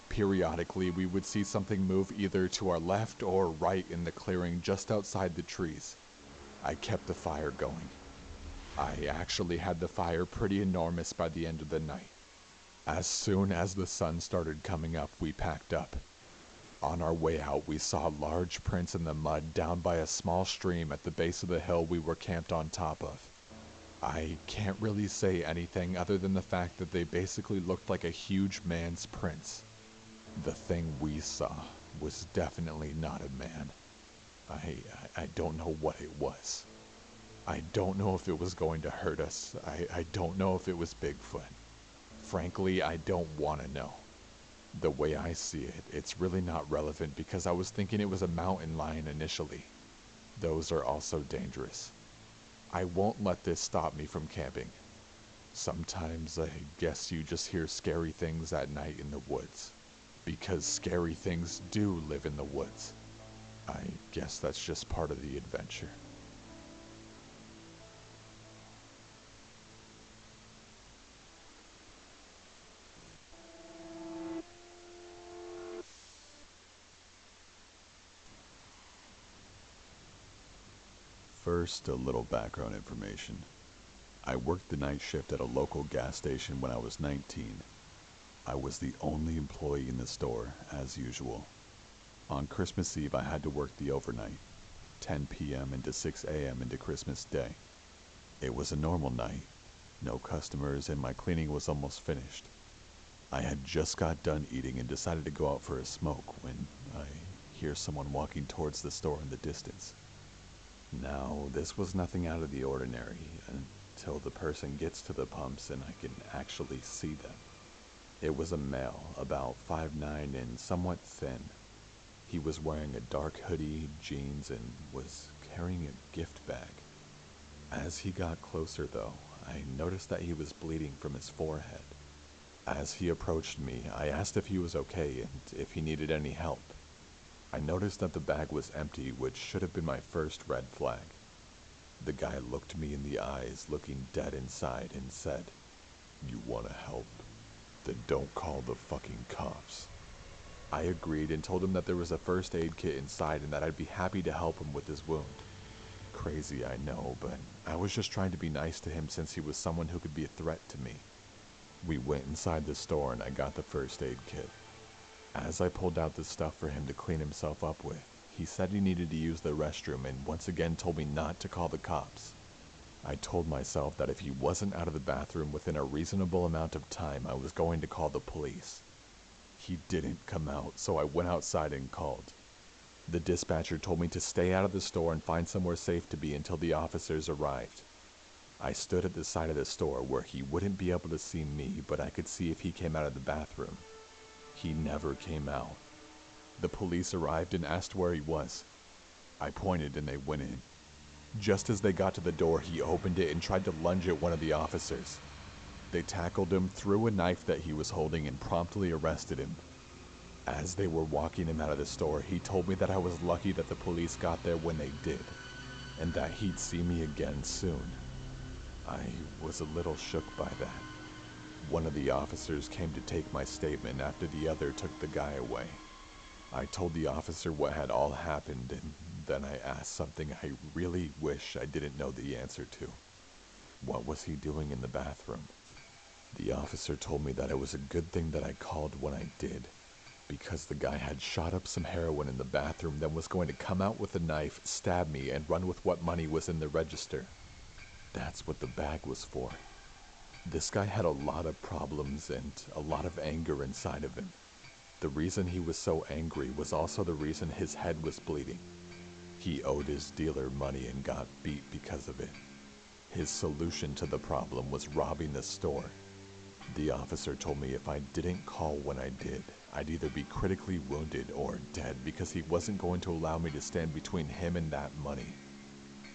Periodically, we would see something move either to our left or right in the clearing just outside the trees. I kept the fire going. I actually had the fire pretty enormous by the end of the night. As soon as the sun started coming up, we packed up. On our way out, we saw large prints in the mud down by a small stream at the base of the hill we were camped on top of. I can't really say anything other than the fact that they basically looked like a huge man's prints. The thing we saw was definitely not a man. I don't know what it was. I don't know if it was going to hurt us. I don't know if it was Bigfoot. Frankly, I don't want to know. The way I see it, it's really not relevant because I was thinking it was a mountain lion initially. Those are also dangerous. I won't let this stop me from camping. Sometimes I guess you just hear scary things at night in the woods. Because scary things do live in the woods. I guess that's just part of the adventure. First, a little background information. I worked the night shift at a local gas station when I was 19. I was the only employee in the store, as usual. On Christmas Eve, I had to work the overnight, 10 p.m. into 6 a.m. into Christmas Day. It was a normal night, no customers, and my cleaning was almost finished. I had just got done eating and decided to go out for a smoke when I hear someone walking towards the store in the distance. Now, this was nothing out of the ordinary until the person gets to the pumps and I can actually see them. It was a male, about 5'9" and somewhat thin. He was wearing a dark hoodie, jeans, and was carrying a gift bag. As he got closer, though, I noticed that he was bleeding from his forehead. As he approached me, I asked if he was okay and if he needed any help. I noticed that the bag was empty, which should have been my first red flag. The guy looked me in the eyes, looking dead inside, and said, "You want to help? Then don't call the fucking cops." I agreed and told him that there was a first aid kit inside and that I'd be happy to help him with his wound. Crazy, I know, but I was just trying to be nice to him since he was someone who could be a threat to me. We went inside the store and I got the first aid kit. As I pulled out the stuff for him to clean himself up with, he said he needed to use the restroom and once again told me not to call the cops. I told myself that if he wasn't out of the bathroom within a reasonable amount of time, I was going to call the police. He didn't come out, so I went outside and called. The dispatcher told me to stay out of the store and find somewhere safe to be until the officers arrived. I stood at the side of the store where he wouldn't be able to see me, but I could see if he came out of the bathroom. He never came out. The police arrived and asked where he was. I pointed and they went in. Just as they got to the door, he opened it and tried to lunge at one of the officers. They tackled him, threw a knife that he was holding, and promptly arrested him. As they were walking him out of the store, he told me that I was lucky that the police got there when they did, and that he'd see me again soon. I was a little shook by that. One of the officers came to take my statement after the other took the guy away. I told the officer what had all happened, and then I asked something I really wish I didn't know the answer to. What was he doing in the bathroom? The officer told me that it was a good thing that I called when I did, because the guy had shot up some heroin in the bathroom, then was going to come out with a knife, stab me, and run with what money was in the register. That's what the bag was for. This guy had a lot of problems and a lot of anger inside of him. The reason he was so angry was also the reason his head was bleeding. He owed his dealer money and got beat because of it. His solution to the problem was robbing the store. The officer told me if I didn't call when I did, I'd either be critically wounded or dead because he wasn't going to allow me to stand between him and that money.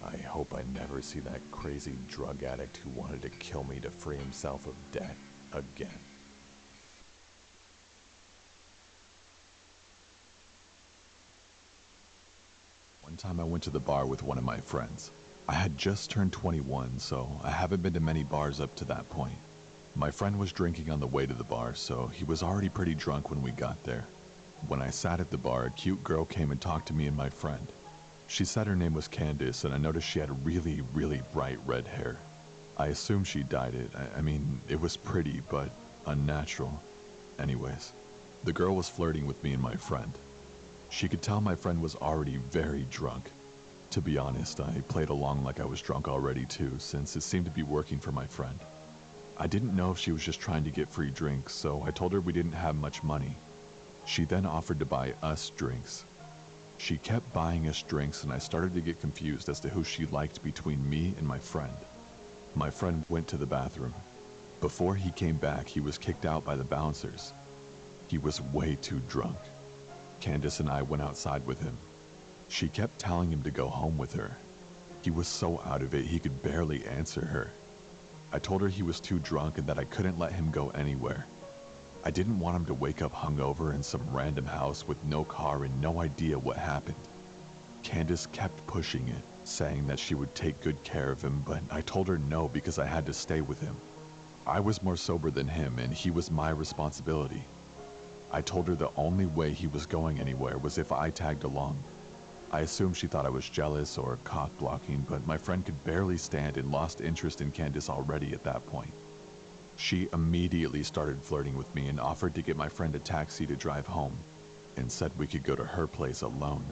I hope I never see that crazy drug addict who wanted to kill me to free himself of debt again. One time I went to the bar with one of my friends. I had just turned 21, so I haven't been to many bars up to that point. My friend was drinking on the way to the bar, so he was already pretty drunk when we got there. When I sat at the bar, a cute girl came and talked to me and my friend. She said her name was Candace, and I noticed she had really, really bright red hair. I assumed she dyed it. I mean, it was pretty, but unnatural. Anyways, the girl was flirting with me and my friend. She could tell my friend was already very drunk. To be honest, I played along like I was drunk already too, since it seemed to be working for my friend. I didn't know if she was just trying to get free drinks, so I told her we didn't have much money. She then offered to buy us drinks. She kept buying us drinks, and I started to get confused as to who she liked between me and my friend. My friend went to the bathroom. Before he came back, he was kicked out by the bouncers. He was way too drunk. Candace and I went outside with him. She kept telling him to go home with her. He was so out of it, he could barely answer her. I told her he was too drunk and that I couldn't let him go anywhere. I didn't want him to wake up hungover in some random house with no car and no idea what happened. Candace kept pushing it, saying that she would take good care of him, but I told her no because I had to stay with him. I was more sober than him and he was my responsibility. I told her the only way he was going anywhere was if I tagged along. I assumed she thought I was jealous or cock-blocking, but my friend could barely stand and lost interest in Candace already at that point. She immediately started flirting with me and offered to get my friend a taxi to drive home, and said we could go to her place alone.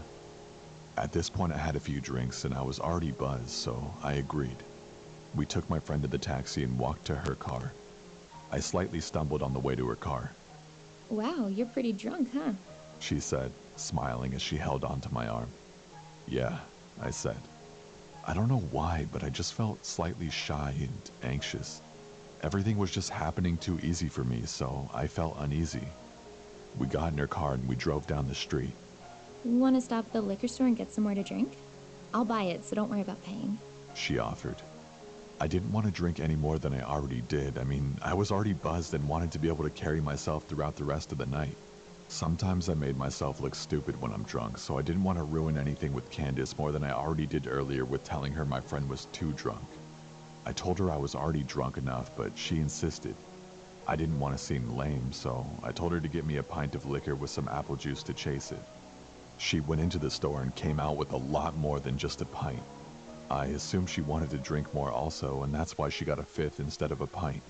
At this point I had a few drinks and I was already buzzed, so I agreed. We took my friend to the taxi and walked to her car. I slightly stumbled on the way to her car. Wow, you're pretty drunk, huh? She said, smiling as she held onto my arm. Yeah, I said. I don't know why, but I just felt slightly shy and anxious. Everything was just happening too easy for me, so I felt uneasy. We got in her car and we drove down the street. Want to stop at the liquor store and get some more to drink? I'll buy it, so don't worry about paying. She offered. I didn't want to drink any more than I already did. I mean, I was already buzzed and wanted to be able to carry myself throughout the rest of the night. Sometimes I made myself look stupid when I'm drunk, so I didn't want to ruin anything with Candace more than I already did earlier with telling her my friend was too drunk. I told her I was already drunk enough, but she insisted. I didn't want to seem lame, so I told her to get me a pint of liquor with some apple juice to chase it. She went into the store and came out with a lot more than just a pint. I assumed she wanted to drink more also, and that's why she got a fifth instead of a pint.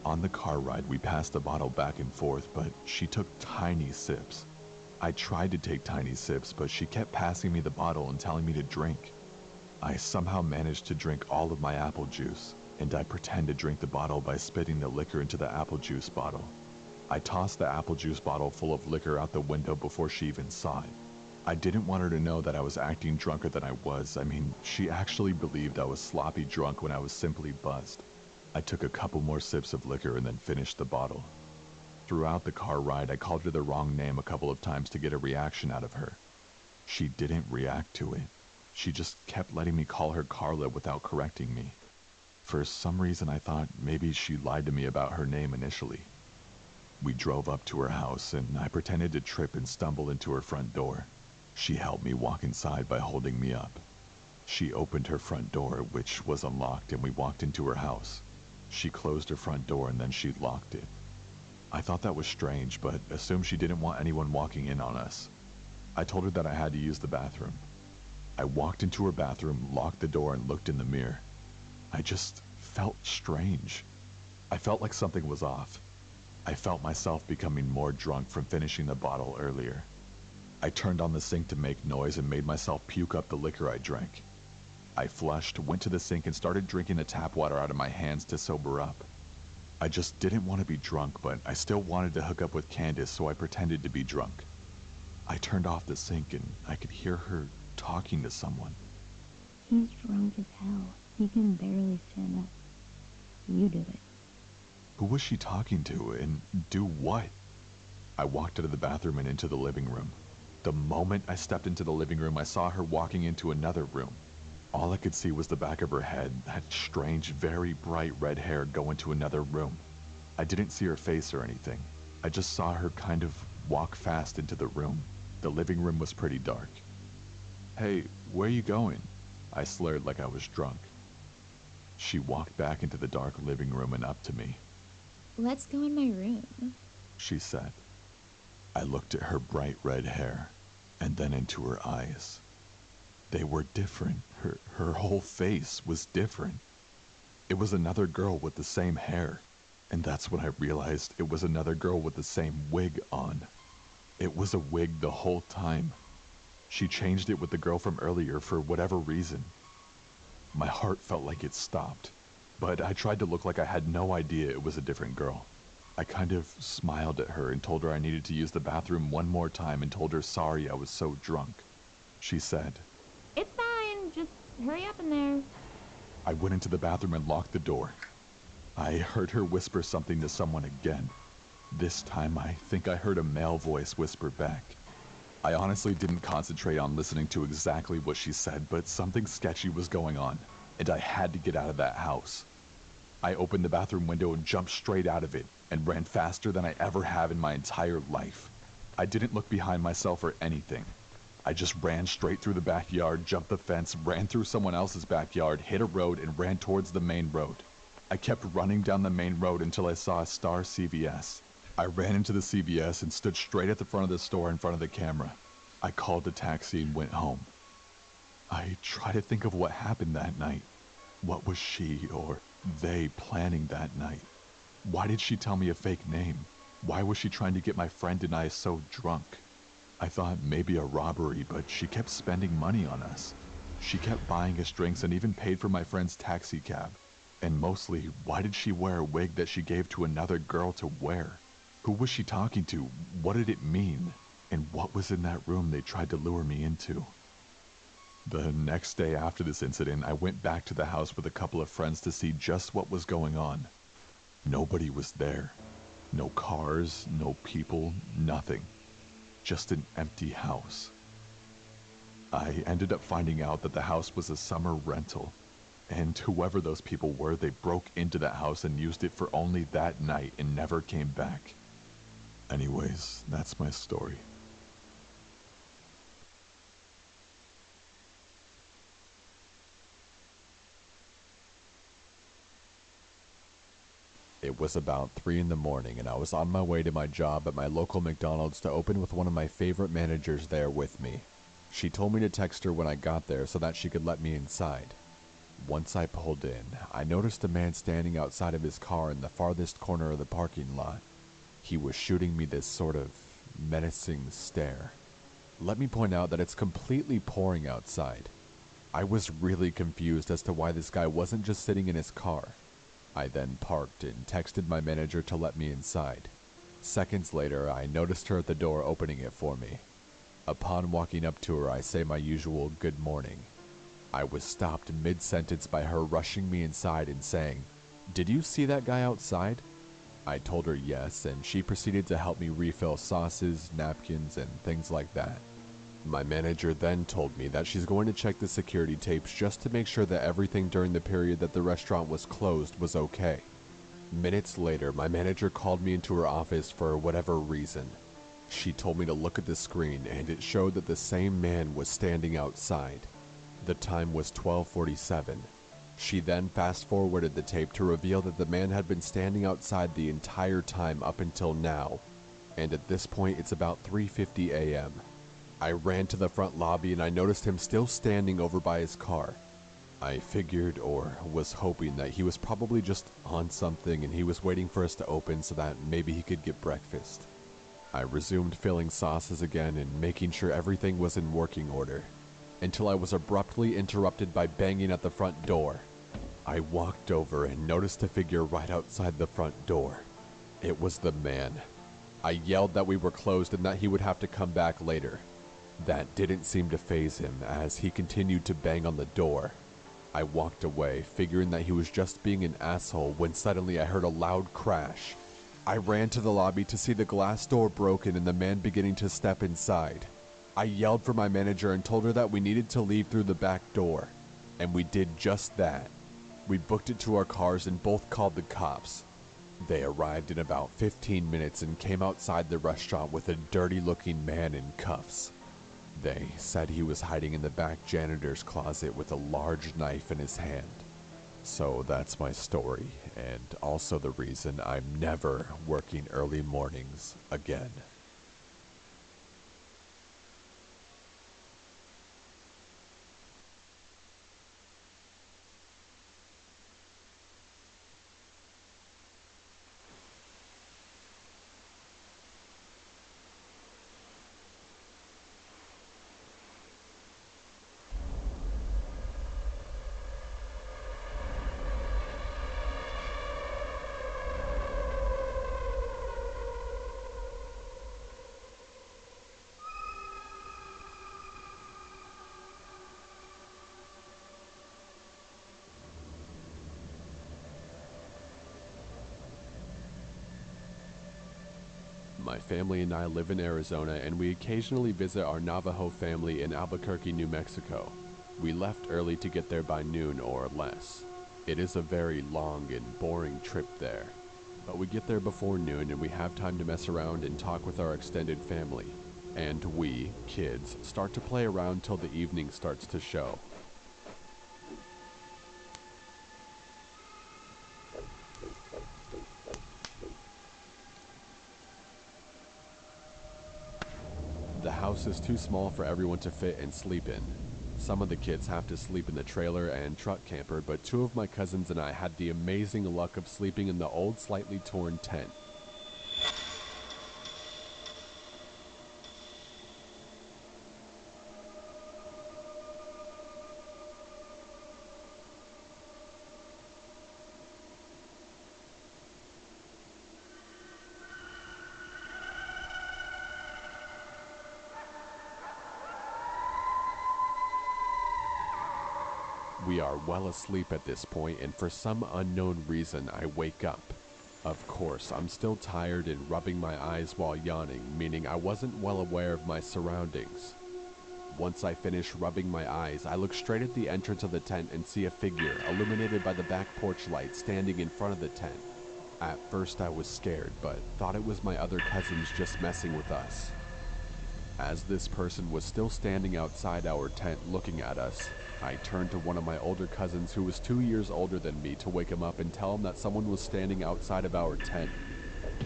On the car ride, we passed the bottle back and forth, but she took tiny sips. I tried to take tiny sips, but she kept passing me the bottle and telling me to drink. I somehow managed to drink all of my apple juice, and I pretend to drink the bottle by spitting the liquor into the apple juice bottle. I tossed the apple juice bottle full of liquor out the window before she even saw it. I didn't want her to know that I was acting drunker than I was. I mean, she actually believed I was sloppy drunk when I was simply buzzed. I took a couple more sips of liquor and then finished the bottle. Throughout the car ride, I called her the wrong name a couple of times to get a reaction out of her. She didn't react to it. She just kept letting me call her Carla without correcting me. For some reason, I thought maybe she lied to me about her name initially. We drove up to her house, and I pretended to trip and stumble into her front door. She helped me walk inside by holding me up. She opened her front door, which was unlocked, and we walked into her house. She closed her front door and then she locked it. I thought that was strange, but assumed she didn't want anyone walking in on us. I told her that I had to use the bathroom. I walked into her bathroom, locked the door, and looked in the mirror. I just felt strange. I felt like something was off. I felt myself becoming more drunk from finishing the bottle earlier. I turned on the sink to make noise and made myself puke up the liquor I drank. I flushed, went to the sink, and started drinking the tap water out of my hands to sober up. I just didn't want to be drunk, but I still wanted to hook up with Candace, so I pretended to be drunk. I turned off the sink and I could hear her talking to someone. He's drunk as hell. He can barely stand up. You do it. Who was she talking to, and do what? I walked out of the bathroom and into the living room. The moment I stepped into the living room, I saw her walking into another room. All I could see was the back of her head, that strange, very bright red hair go into another room. I didn't see her face or anything. I just saw her kind of walk fast into the room. The living room was pretty dark. "Hey, where you going?" I slurred like I was drunk. She walked back into the dark living room and up to me. Let's go in my room, she said. I looked at her bright red hair, and then into her eyes. They were different. Her whole face was different. It was another girl with the same hair, and that's when I realized it was another girl with the same wig on. It was a wig the whole time. She changed it with the girl from earlier for whatever reason. My heart felt like it stopped, but I tried to look like I had no idea it was a different girl. I kind of smiled at her and told her I needed to use the bathroom one more time and told her sorry I was so drunk. She said, It's fine. Just hurry up in there. I went into the bathroom and locked the door. I heard her whisper something to someone again. This time I think I heard a male voice whisper back. I honestly didn't concentrate on listening to exactly what she said, but something sketchy was going on, and I had to get out of that house. I opened the bathroom window and jumped straight out of it, and ran faster than I ever have in my entire life. I didn't look behind myself or anything. I just ran straight through the backyard, jumped the fence, ran through someone else's backyard, hit a road, and ran towards the main road. I kept running down the main road until I saw a Star CVS. I ran into the CVS and stood straight at the front of the store in front of the camera. I called a taxi and went home. I try to think of what happened that night. What was she or they planning that night? Why did she tell me a fake name? Why was she trying to get my friend and I so drunk? I thought maybe a robbery, but she kept spending money on us. She kept buying us drinks and even paid for my friend's taxi cab. And mostly, why did she wear a wig that she gave to another girl to wear? Who was she talking to? What did it mean? And what was in that room they tried to lure me into? The next day after this incident, I went back to the house with a couple of friends to see just what was going on. Nobody was there. No cars, no people, nothing. Just an empty house. I ended up finding out that the house was a summer rental, and whoever those people were, they broke into that house and used it for only that night and never came back. Anyways, that's my story. It was about 3 in the morning, and I was on my way to my job at my local McDonald's to open with one of my favorite managers there with me. She told me to text her when I got there so that she could let me inside. Once I pulled in, I noticed a man standing outside of his car in the farthest corner of the parking lot. He was shooting me this sort of menacing stare. Let me point out that it's completely pouring outside. I was really confused as to why this guy wasn't just sitting in his car. I then parked and texted my manager to let me inside. Seconds later, I noticed her at the door opening it for me. Upon walking up to her, I say my usual good morning. I was stopped mid-sentence by her rushing me inside and saying, "Did you see that guy outside?" I told her yes, and she proceeded to help me refill sauces, napkins, and things like that. My manager then told me that she's going to check the security tapes just to make sure that everything during the period that the restaurant was closed was okay. Minutes later, my manager called me into her office for whatever reason. She told me to look at the screen, and it showed that the same man was standing outside. The time was 12:47. She then fast-forwarded the tape to reveal that the man had been standing outside the entire time up until now, and at this point it's about 3:50 a.m. I ran to the front lobby and I noticed him still standing over by his car. I figured, or was hoping, that he was probably just on something and he was waiting for us to open so that maybe he could get breakfast. I resumed filling sauces again and making sure everything was in working order, until I was abruptly interrupted by banging at the front door. I walked over and noticed a figure right outside the front door. It was the man. I yelled that we were closed and that he would have to come back later. That didn't seem to faze him as he continued to bang on the door. I walked away, figuring that he was just being an asshole, when suddenly I heard a loud crash. I ran to the lobby to see the glass door broken and the man beginning to step inside. I yelled for my manager and told her that we needed to leave through the back door, and we did just that. We booked it to our cars and both called the cops. They arrived in about 15 minutes and came outside the restaurant with a dirty-looking man in cuffs. They said he was hiding in the back janitor's closet with a large knife in his hand. So that's my story, and also the reason I'm never working early mornings again. My family and I live in Arizona, and we occasionally visit our Navajo family in Albuquerque, New Mexico. We left early to get there by noon or less. It is a very long and boring trip there, but we get there before noon and we have time to mess around and talk with our extended family. And we, kids, start to play around till the evening starts to show. The house is too small for everyone to fit and sleep in. Some of the kids have to sleep in the trailer and truck camper, but two of my cousins and I had the amazing luck of sleeping in the old, slightly torn tent. We are well asleep at this point, and for some unknown reason, I wake up. Of course, I'm still tired and rubbing my eyes while yawning, meaning I wasn't well aware of my surroundings. Once I finish rubbing my eyes, I look straight at the entrance of the tent and see a figure, illuminated by the back porch light, standing in front of the tent. At first I was scared, but thought it was my other cousins just messing with us. As this person was still standing outside our tent looking at us, I turned to one of my older cousins who was 2 years older than me to wake him up and tell him that someone was standing outside of our tent.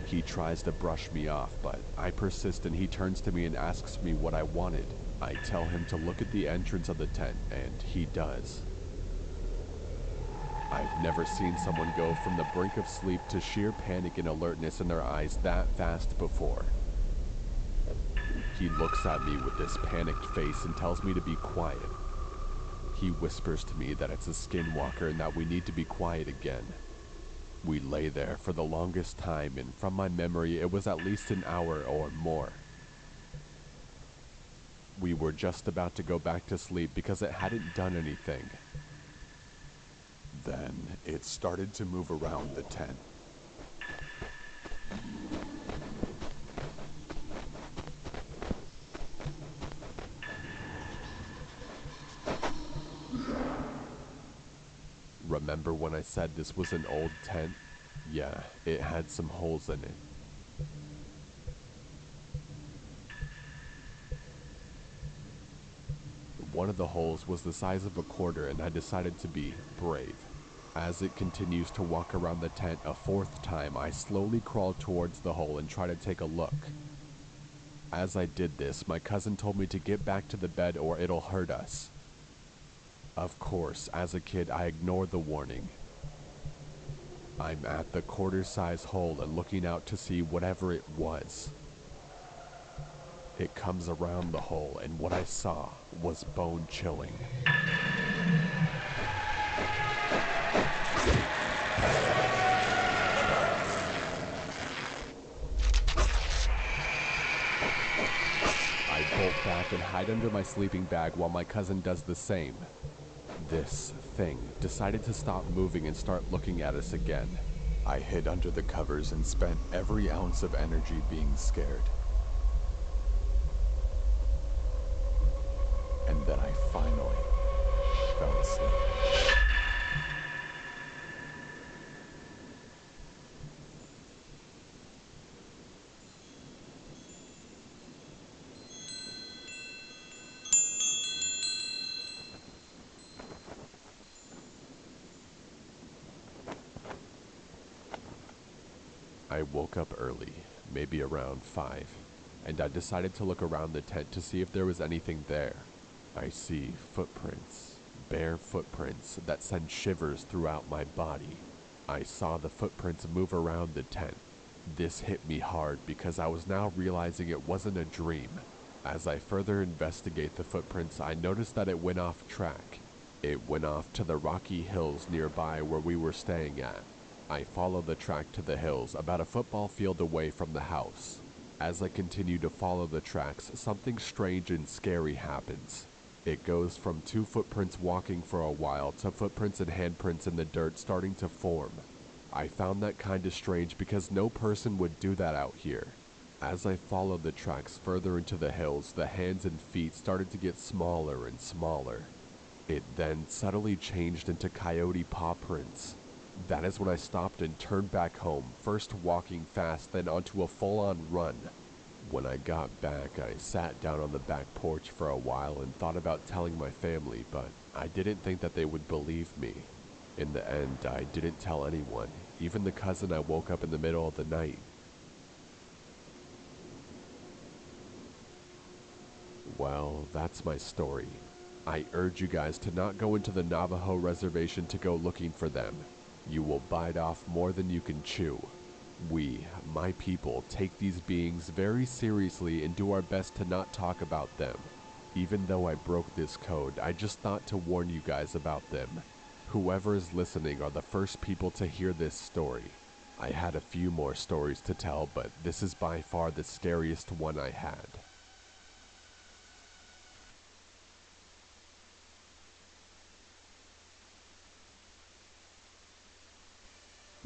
He tries to brush me off, but I persist and he turns to me and asks me what I wanted. I tell him to look at the entrance of the tent, and he does. I've never seen someone go from the brink of sleep to sheer panic and alertness in their eyes that fast before. He looks at me with this panicked face and tells me to be quiet. He whispers to me that it's a skinwalker and that we need to be quiet again. We lay there for the longest time, and from my memory it was at least an hour or more. We were just about to go back to sleep because it hadn't done anything. Then it started to move around the tent. Remember when I said this was an old tent? Yeah, it had some holes in it. One of the holes was the size of a quarter, and I decided to be brave. As it continues to walk around the tent a fourth time, I slowly crawl towards the hole and try to take a look. As I did this, my cousin told me to get back to the bed or it'll hurt us. Of course, as a kid, I ignored the warning. I'm at the quarter-size hole and looking out to see whatever it was. It comes around the hole, and what I saw was bone-chilling. I bolt back and hide under my sleeping bag while my cousin does the same. This thing decided to stop moving and start looking at us again. I hid under the covers and spent every ounce of energy being scared. And then I finally fell asleep. I woke up early, maybe around 5, and I decided to look around the tent to see if there was anything there. I see footprints, bare footprints that send shivers throughout my body. I saw the footprints move around the tent. This hit me hard because I was now realizing it wasn't a dream. As I further investigate the footprints, I noticed that it went off track. It went off to the rocky hills nearby where we were staying at. I followed the track to the hills, about a football field away from the house. As I continue to follow the tracks, something strange and scary happens. It goes from 2 footprints walking for a while to footprints and handprints in the dirt starting to form. I found that kinda strange because no person would do that out here. As I followed the tracks further into the hills, the hands and feet started to get smaller and smaller. It then subtly changed into coyote paw prints. That is when I stopped and turned back home, first walking fast, then onto a full-on run. When I got back, I sat down on the back porch for a while and thought about telling my family, but I didn't think that they would believe me. In the end, I didn't tell anyone, even the cousin I woke up in the middle of the night. Well, that's my story. I urge you guys to not go into the Navajo reservation to go looking for them. You will bite off more than you can chew. We, my people, take these beings very seriously and do our best to not talk about them. Even though I broke this code, I just thought to warn you guys about them. Whoever is listening are the first people to hear this story. I had a few more stories to tell, but this is by far the scariest one I had.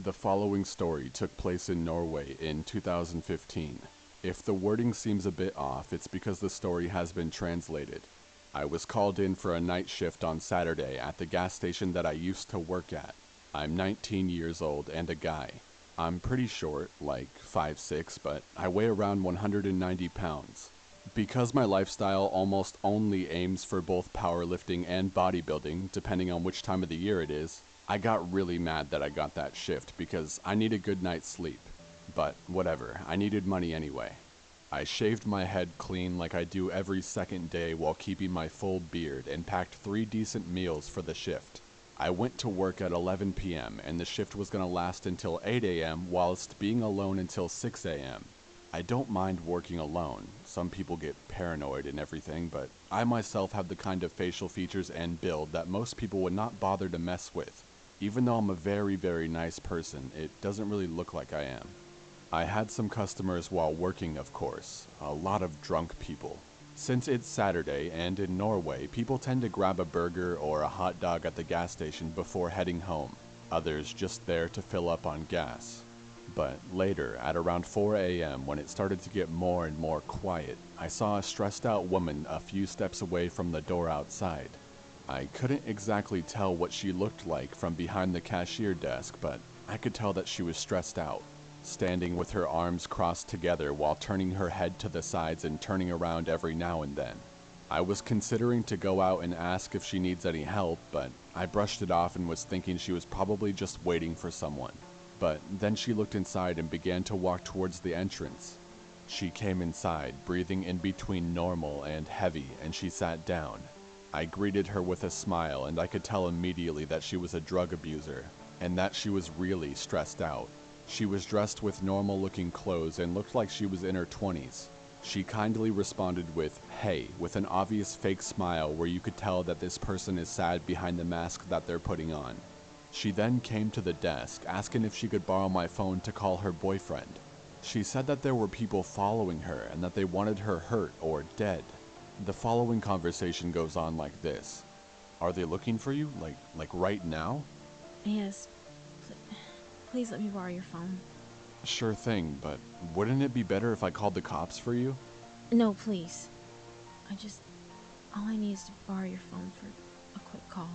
The following story took place in Norway in 2015. If the wording seems a bit off, it's because the story has been translated. I was called in for a night shift on Saturday at the gas station that I used to work at. I'm 19 years old and a guy. I'm pretty short, like 5'6", but I weigh around 190 pounds. Because my lifestyle almost only aims for both powerlifting and bodybuilding, depending on which time of the year it is, I got really mad that I got that shift because I need a good night's sleep. But whatever, I needed money anyway. I shaved my head clean like I do every second day while keeping my full beard and packed 3 decent meals for the shift. I went to work at 11 p.m. and the shift was going to last until 8 a.m. whilst being alone until 6 a.m. I don't mind working alone. Some people get paranoid and everything, but I myself have the kind of facial features and build that most people would not bother to mess with. Even though I'm a very, very nice person, it doesn't really look like I am. I had some customers while working, of course. A lot of drunk people. Since it's Saturday and in Norway, people tend to grab a burger or a hot dog at the gas station before heading home, others just there to fill up on gas. But later, at around 4 a.m., when it started to get more and more quiet, I saw a stressed out woman a few steps away from the door outside. I couldn't exactly tell what she looked like from behind the cashier desk, but I could tell that she was stressed out, standing with her arms crossed together while turning her head to the sides and turning around every now and then. I was considering to go out and ask if she needs any help, but I brushed it off and was thinking she was probably just waiting for someone. But then she looked inside and began to walk towards the entrance. She came inside, breathing in between normal and heavy, and she sat down. I greeted her with a smile, and I could tell immediately that she was a drug abuser, and that she was really stressed out. She was dressed with normal-looking clothes and looked like she was in her 20s. She kindly responded with, "Hey," with an obvious fake smile where you could tell that this person is sad behind the mask that they're putting on. She then came to the desk, asking if she could borrow my phone to call her boyfriend. She said that there were people following her and that they wanted her hurt or dead. The following conversation goes on like this. "Are they looking for you? Like right now?" Yes. Please let me borrow your phone. "Sure thing, but wouldn't it be better if I called the cops for you?" No, please. All I need is to borrow your phone for a quick call.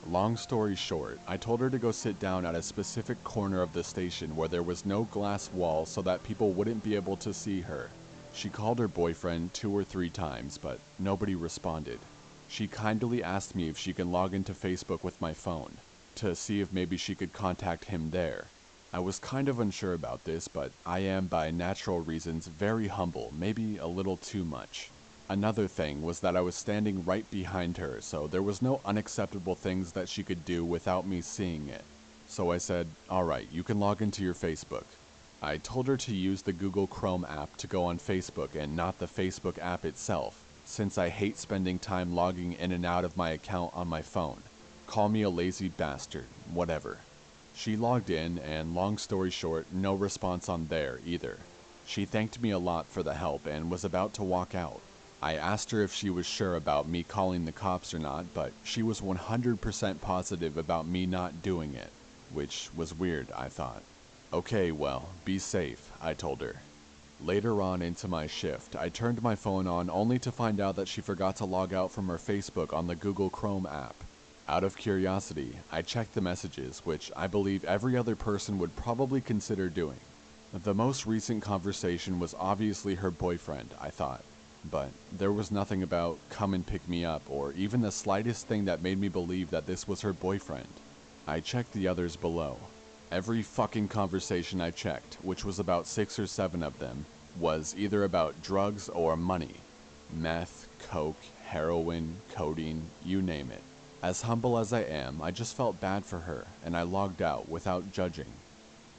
Long story short, I told her to go sit down at a specific corner of the station where there was no glass wall so that people wouldn't be able to see her. She called her boyfriend 2 or 3 times, but nobody responded. She kindly asked me if she can log into Facebook with my phone, to see if maybe she could contact him there. I was kind of unsure about this, but I am by natural reasons very humble, maybe a little too much. Another thing was that I was standing right behind her, so there was no unacceptable things that she could do without me seeing it. So I said, "Alright, you can log into your Facebook." I told her to use the Google Chrome app to go on Facebook and not the Facebook app itself, since I hate spending time logging in and out of my account on my phone. Call me a lazy bastard, whatever. She logged in, and long story short, no response on there either. She thanked me a lot for the help and was about to walk out. I asked her if she was sure about me calling the cops or not, but she was 100% positive about me not doing it, which was weird, I thought. "Okay, well, be safe," I told her. Later on into my shift, I turned my phone on only to find out that she forgot to log out from her Facebook on the Google Chrome app. Out of curiosity, I checked the messages, which I believe every other person would probably consider doing. The most recent conversation was obviously her boyfriend, I thought. But there was nothing about "come and pick me up" or even the slightest thing that made me believe that this was her boyfriend. I checked the others below. Every fucking conversation I checked, which was about 6 or 7 of them, was either about drugs or money. Meth, coke, heroin, codeine, you name it. As humble as I am, I just felt bad for her, and I logged out without judging.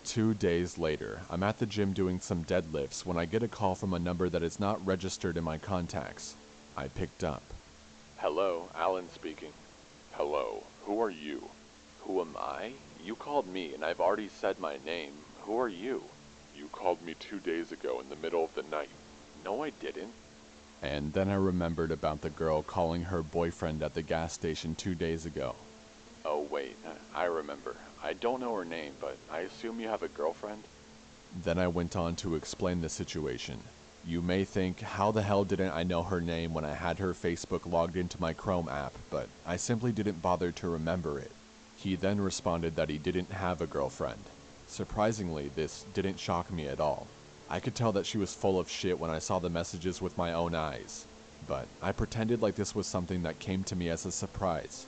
2 days later, I'm at the gym doing some deadlifts when I get a call from a number that is not registered in my contacts. I picked up. "Hello, Alan speaking." "Hello, who are you?" "Who am I? You called me and I've already said my name. Who are you?" "You called me 2 days ago in the middle of the night." "No, I didn't." And then I remembered about the girl calling her boyfriend at the gas station 2 days ago. "Oh wait, I remember. I don't know her name, but I assume you have a girlfriend?" Then I went on to explain the situation. You may think, how the hell didn't I know her name when I had her Facebook logged into my Chrome app, but I simply didn't bother to remember it. He then responded that he didn't have a girlfriend. Surprisingly, this didn't shock me at all. I could tell that she was full of shit when I saw the messages with my own eyes. But I pretended like this was something that came to me as a surprise.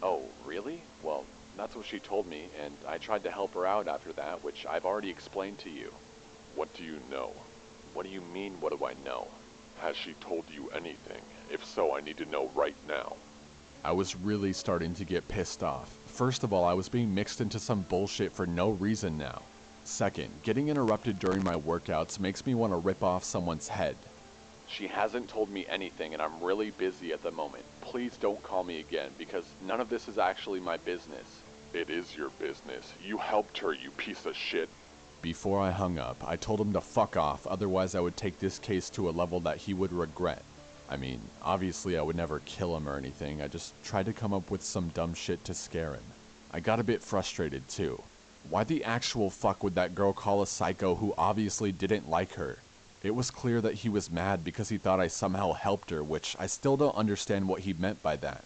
"Oh, really? Well, that's what she told me, and I tried to help her out after that, which I've already explained to you." "What do you know?" "What do you mean, what do I know?" "Has she told you anything? If so, I need to know right now." I was really starting to get pissed off. First of all, I was being mixed into some bullshit for no reason now. Second, getting interrupted during my workouts makes me want to rip off someone's head. "She hasn't told me anything, and I'm really busy at the moment. Please don't call me again, because none of this is actually my business." "It is your business. You helped her, you piece of shit." Before I hung up, I told him to fuck off, otherwise I would take this case to a level that he would regret. I mean, obviously I would never kill him or anything, I just tried to come up with some dumb shit to scare him. I got a bit frustrated too. Why the actual fuck would that girl call a psycho who obviously didn't like her? It was clear that he was mad because he thought I somehow helped her, which I still don't understand what he meant by that.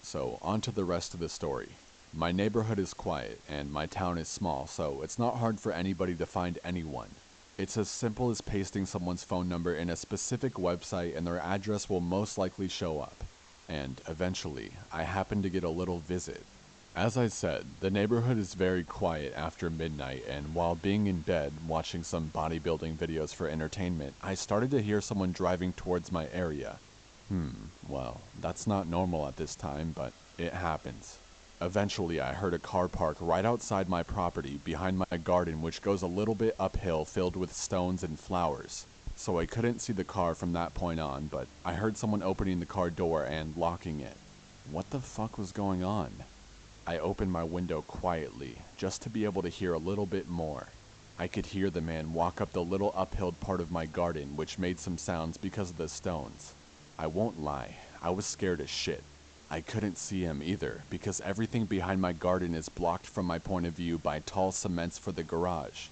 So, on to the rest of the story. My neighborhood is quiet, and my town is small, so it's not hard for anybody to find anyone. It's as simple as pasting someone's phone number in a specific website and their address will most likely show up. And eventually, I happened to get a little visit. As I said, the neighborhood is very quiet after midnight, and while being in bed, watching some bodybuilding videos for entertainment, I started to hear someone driving towards my area. Well, that's not normal at this time, but it happens. Eventually, I heard a car park right outside my property, behind my garden, which goes a little bit uphill filled with stones and flowers. So I couldn't see the car from that point on, but I heard someone opening the car door and locking it. What the fuck was going on? I opened my window quietly, just to be able to hear a little bit more. I could hear the man walk up the little uphill part of my garden, which made some sounds because of the stones. I won't lie, I was scared as shit. I couldn't see him either, because everything behind my garden is blocked from my point of view by tall cements for the garage.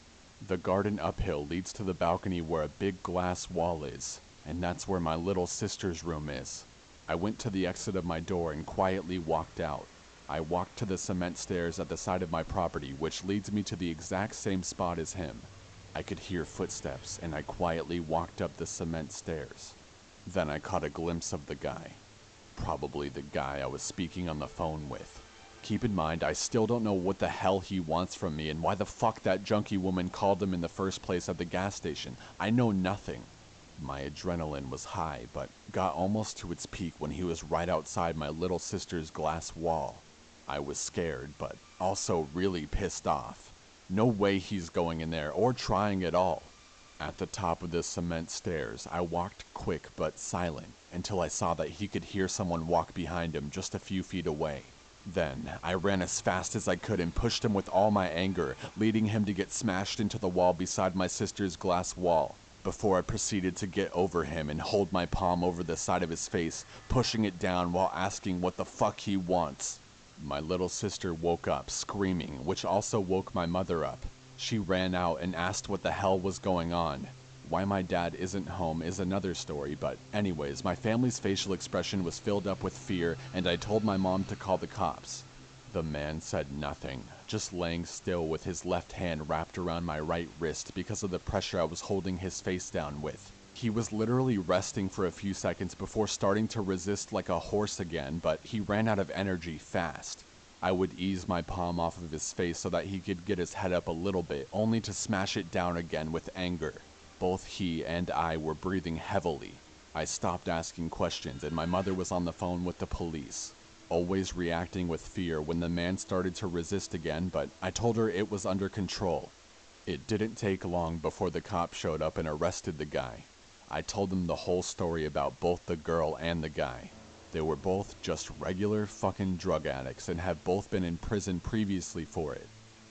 The garden uphill leads to the balcony where a big glass wall is, and that's where my little sister's room is. I went to the exit of my door and quietly walked out. I walked to the cement stairs at the side of my property, which leads me to the exact same spot as him. I could hear footsteps, and I quietly walked up the cement stairs. Then I caught a glimpse of the guy. Probably the guy I was speaking on the phone with. Keep in mind, I still don't know what the hell he wants from me and why the fuck that junkie woman called him in the first place at the gas station. I know nothing. My adrenaline was high, but got almost to its peak when he was right outside my little sister's glass wall. I was scared, but also really pissed off. No way he's going in there, or trying at all. At the top of the cement stairs, I walked quick but silent, until I saw that he could hear someone walk behind him just a few feet away. Then, I ran as fast as I could and pushed him with all my anger, leading him to get smashed into the wall beside my sister's glass wall, before I proceeded to get over him and hold my palm over the side of his face, pushing it down while asking what the fuck he wants. My little sister woke up, screaming, which also woke my mother up. She ran out and asked what the hell was going on. Why my dad isn't home is another story, but anyways, my family's facial expression was filled up with fear, and I told my mom to call the cops. The man said nothing, just laying still with his left hand wrapped around my right wrist because of the pressure I was holding his face down with. He was literally resting for a few seconds before starting to resist like a horse again, but he ran out of energy fast. I would ease my palm off of his face so that he could get his head up a little bit, only to smash it down again with anger. Both he and I were breathing heavily. I stopped asking questions, and my mother was on the phone with the police, always reacting with fear when the man started to resist again, but I told her it was under control. It didn't take long before the cops showed up and arrested the guy. I told them the whole story about both the girl and the guy. They were both just regular fucking drug addicts and have both been in prison previously for it.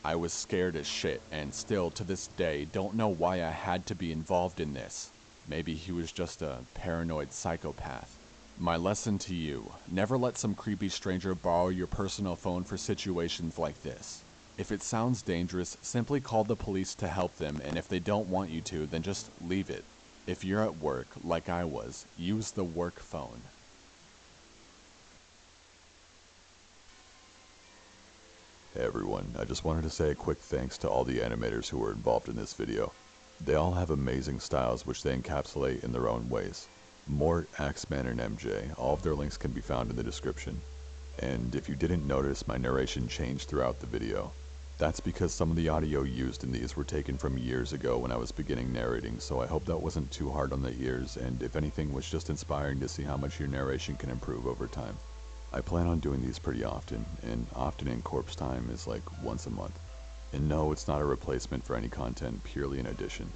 I was scared as shit, and still to this day don't know why I had to be involved in this. Maybe he was just a paranoid psychopath. My lesson to you, never let some creepy stranger borrow your personal phone for situations like this. If it sounds dangerous, simply call the police to help them, and if they don't want you to, then just leave it. If you're at work, like I was, use the work phone. Hey everyone, I just wanted to say a quick thanks to all the animators who were involved in this video. They all have amazing styles which they encapsulate in their own ways. Mort, Axeman, and MJ, all of their links can be found in the description. And if you didn't notice, my narration changed throughout the video. That's because some of the audio used in these were taken from years ago when I was beginning narrating, so I hope that wasn't too hard on the ears, and if anything was just inspiring to see how much your narration can improve over time. I plan on doing these pretty often, and often in Corpse Time is like once a month. And no, it's not a replacement for any content, purely an addition.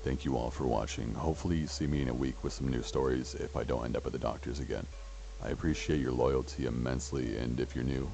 Thank you all for watching. Hopefully you see me in a week with some new stories if I don't end up at the doctor's again. I appreciate your loyalty immensely, and if you're new,